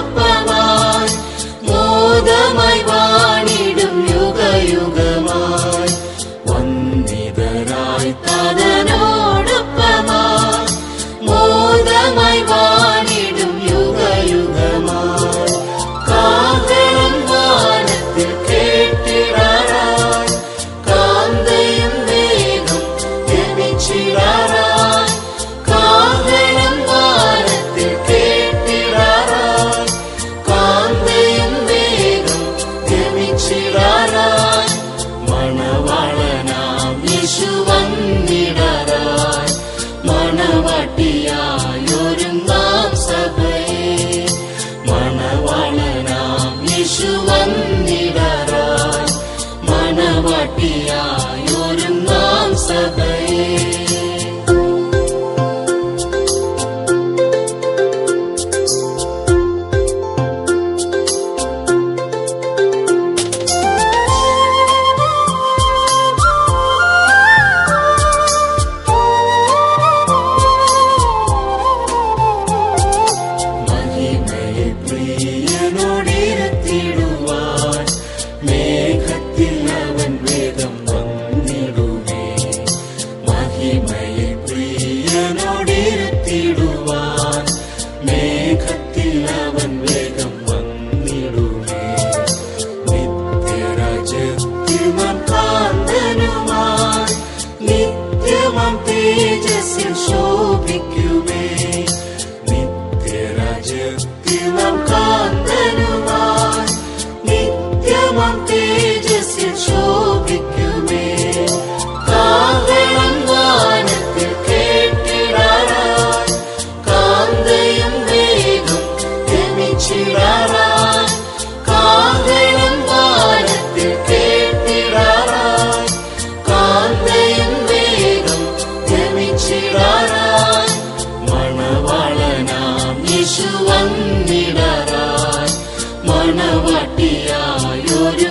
S1: മോദമായി വാണിടും യുഗയുഗമായി. വന്ദിതരായി താതനോടൊപ്പമായി മോദമായി വാണിടും യുഗയുഗമായി. കാഹളം വാനത്തിൽ കേട്ടിടാറായി, കാന്തയും വേഗം ഗമിച്ചിടാറായി. കാഹളം വാനത്തിൽ കേട്ടിടാറായി, കാന്തയും വേഗം ഗമിച്ചിടാറായി. മണവാളനാം യേശു വന്നിടാറായി, മണവാട്ടിയായൊരുങ്ങാം സഭയെ. മണവാളനാം യേശു വന്നിടാറായി, മണവാട്ടിയായൊരുങ്ങാം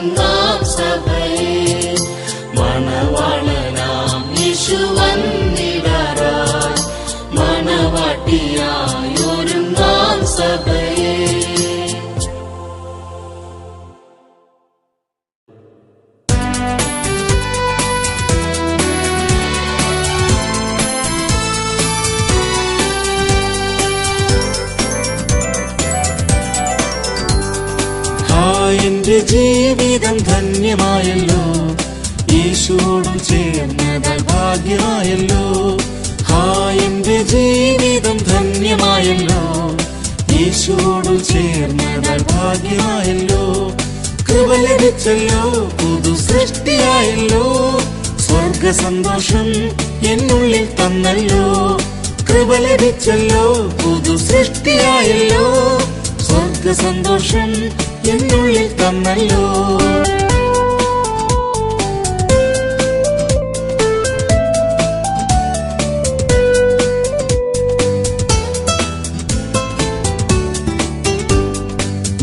S1: ഒരുങ്ങാം സഭയെ മണവാളനാം യേശു വന്നിടാറായി മണവാട്ടിയായി ഒരുങ്ങാം സഭയെ.
S5: എന്റെ ജീവിതം ധന്യമായല്ലോ, യേശുവോട് ചേർന്നതാൽ ഭാഗ്യമായല്ലോ. എന്റെ ജീവിതം ധന്യമായല്ലോ, യേശുവോട് ചേർന്നതാൽ ഭാഗ്യമായല്ലോ. കൃപ ലഭിച്ചല്ലോ, പുതു സൃഷ്ടിയായല്ലോ, സ്വർഗ സന്തോഷം എന്നുള്ളിൽ തന്നല്ലോ. കൃപ ലഭിച്ചല്ലോ, പുതു സൃഷ്ടിയായല്ലോ, സ്വർഗ സന്തോഷം എന്നുള്ളിൽ തന്നല്ലോ.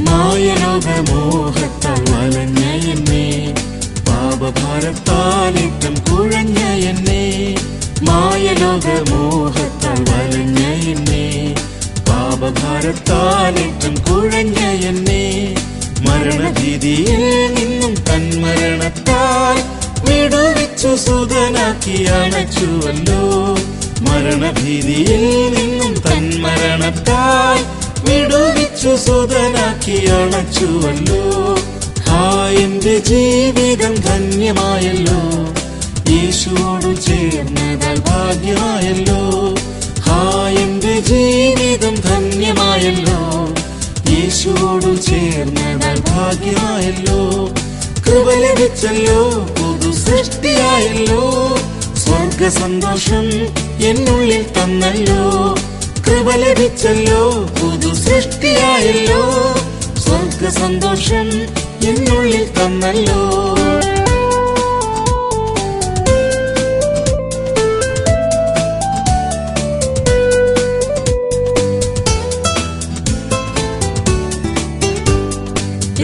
S5: മായലോകമോഹത്താൽ വലഞ്ഞ എന്നെ, പാപഭാരത്താലിറ്റം കുഴഞ്ഞ എന്നെ. മായലോകമോഹത്താൽ വലഞ്ഞ എന്നെ, പാപഭാരത്താലിറ്റം കുഴഞ്ഞ എന്നെ. മരണഭീതിയിൽ നിന്നും തന്മരണത്താൽ വിടുവിച്ചു സുതനാക്കി അണച്ചുവല്ലോ. മരണഭീതിയിൽ നിന്നും തന്മരണത്താൽ വിടുവിച്ചു സുതനാക്കി അണച്ചുവല്ലോ. എന്റെ ജീവിതം ധന്യമായല്ലോ, യേശുവോട് ചേർന്നതാൽ ഭാഗ്യമായല്ലോ. എന്റെ ജീവിതം ധന്യമായല്ലോ, യേശുവോട് ചേർന്നതാൽ ഭാഗ്യമായല്ലോ. കൃപ ലഭിച്ചല്ലോ, പുതു സൃഷ്ടിയായല്ലോ, സ്വർഗ സന്തോഷം എന്നുള്ളിൽ തന്നല്ലോ. കൃപ ലഭിച്ചല്ലോ, പുതു സൃഷ്ടിയായല്ലോ, സ്വർഗ സന്തോഷം എന്നുള്ളിൽ തന്നല്ലോ.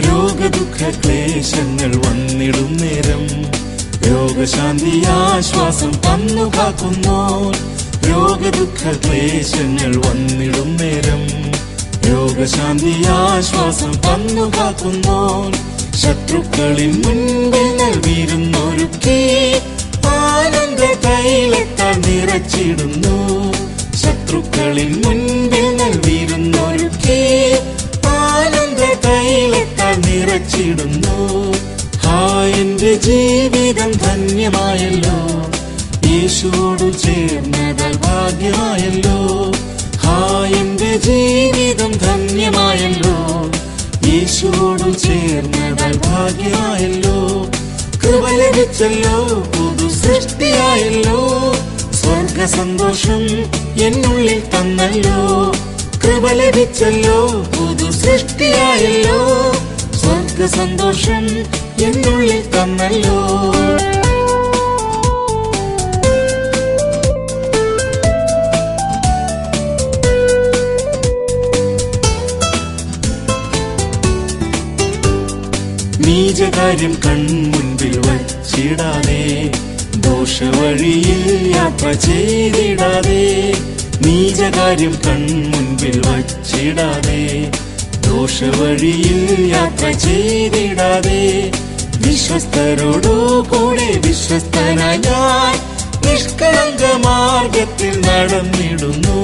S5: രോഗദുഃഖ ക്ലേശങ്ങൾ വന്നിടും നേരം രോഗശാന്തി ആശ്വാസം തന്നു കാക്കുന്നോ. രോഗദുഃഖ ക്ലേശങ്ങൾ വന്നിടും നേരം രോഗശാന്തി ആശ്വാസം തന്നു കാക്കുന്നോ. ശത്രുക്കളിൻ മുൻപിൽ നൽകിയിരുന്നൊരുക്കി ആനന്ദ തൈലത്താൽ നിറച്ചിടുന്നു. ശത്രുക്കളിൻ മുൻപിൽ നൽകിയിരുന്നൊരുക്കി ആനന്ദ തൈലത്താൽ നിറച്ചിടുന്നു. എന്റെ ജീവിതം ധന്യമായല്ലോ, യേശുവോട് ചേർന്നതാൽ ഭാഗ്യമായല്ലോ. എന്റെ ജീവിതം ധന്യമായല്ലോ, യേശുവോട് ചേർന്നതാൽ ഭാഗ്യമായല്ലോ. കൃപ ലഭിച്ചല്ലോ, പുതു സൃഷ്ടിയായല്ലോ, സ്വർഗ സന്തോഷം എന്നുള്ളിൽ തന്നല്ലോ. കൃപ ലഭിച്ചല്ലോ, പുതു സൃഷ്ടിയായല്ലോ, സ്വർഗ സന്തോഷം എന്നുള്ളിൽ തന്നല്ലോ. നീചകാര്യം കൺമുൻപിൽ വച്ചിടാതെ, ദോഷവഴിയിൽ യാത്ര ചെയ്തിടാതെ. നീചകാര്യം കൺമുൻപിൽ വച്ചിടാതെ, ദോഷവഴിയിൽ യാത്ര ചെയ്തിടാതെ. വിശ്വസ്തരോടു കൂടെ വിശ്വസ്തനായി ഞാൻ നിഷ്കളങ്ക മാർഗത്തിൽ നടന്നിടുന്നു.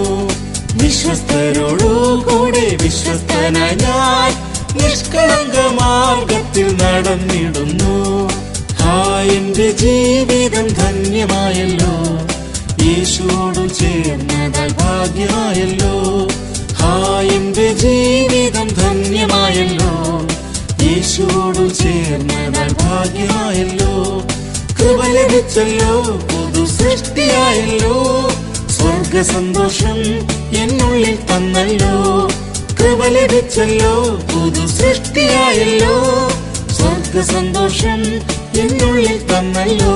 S5: വിശ്വസ്തരോടു കൂടെ വിശ്വസ്തനായി ഞാൻ നിഷ്കളങ്ക മാർഗത്തിൽ നടന്നിടുന്നു. എന്റെ ജീവിതം ധന്യമായല്ലോ, യേശുവോട് ചേർന്നതാൽ ഭാഗ്യമായല്ലോ. എന്റെ ജീവിതം ധന്യമായല്ലോ, യേശുവോട് ചേർന്നതാൽ ഭാഗ്യമായല്ലോ. കൃപ ലഭിച്ചല്ലോ, പുതു സൃഷ്ടിയായല്ലോ, സ്വർഗ സന്തോഷം എന്നുള്ളിൽ തന്നല്ലോ. കൃപ ലഭിച്ചല്ലോ, പുതു സൃഷ്ടിയായല്ലോ, സ്വർഗ സന്തോഷം എന്നുള്ളിൽ തന്നല്ലോ.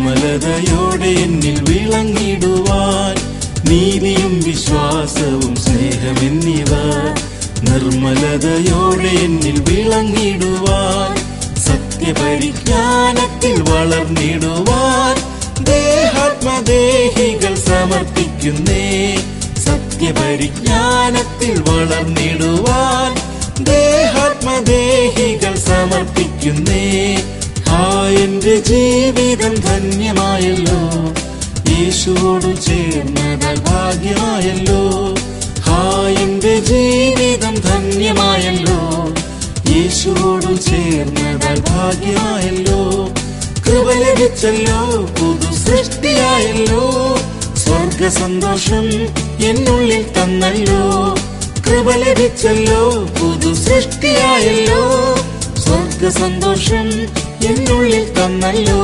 S5: നിർമ്മലതയോടെ എന്നിൽ വിളങ്ങിടുവാൻ നീതിയും വിശ്വാസവും സ്നേഹമെന്നിവ നിർമ്മലതയോടെ എന്നിൽ വിളങ്ങിടുവാൻ സത്യപരിജ്ഞാനത്തിൽ വളർന്നിടുവാൻ ദേഹാത്മദേഹികൾ സമർപ്പിക്കുന്നേ സത്യപരിജ്ഞാനത്തിൽ വളർന്നിടുവാൻ ദേഹാത്മദേഹികൾ സമർപ്പിക്കുന്നേ എന്റെ ജീവിതം ധന്യമായല്ലോ യേശുവോടു ചേർന്നതാൽ ഭാഗ്യമായല്ലോ എന്റെ ജീവിതം ധന്യമായല്ലോ യേശുവോടു ചേർന്നതാൽ ഭാഗ്യമായല്ലോ കൃപ ലഭിച്ചല്ലോ പുതു സൃഷ്ടിയായല്ലോ സ്വർഗ സന്തോഷം എന്നുള്ളിൽ തന്നല്ലോ കൃപ ലഭിച്ചല്ലോ പുതു സൃഷ്ടിയായല്ലോ സ്വർഗ സന്തോഷം എന്നുള്ളിൽ തന്നല്ലോ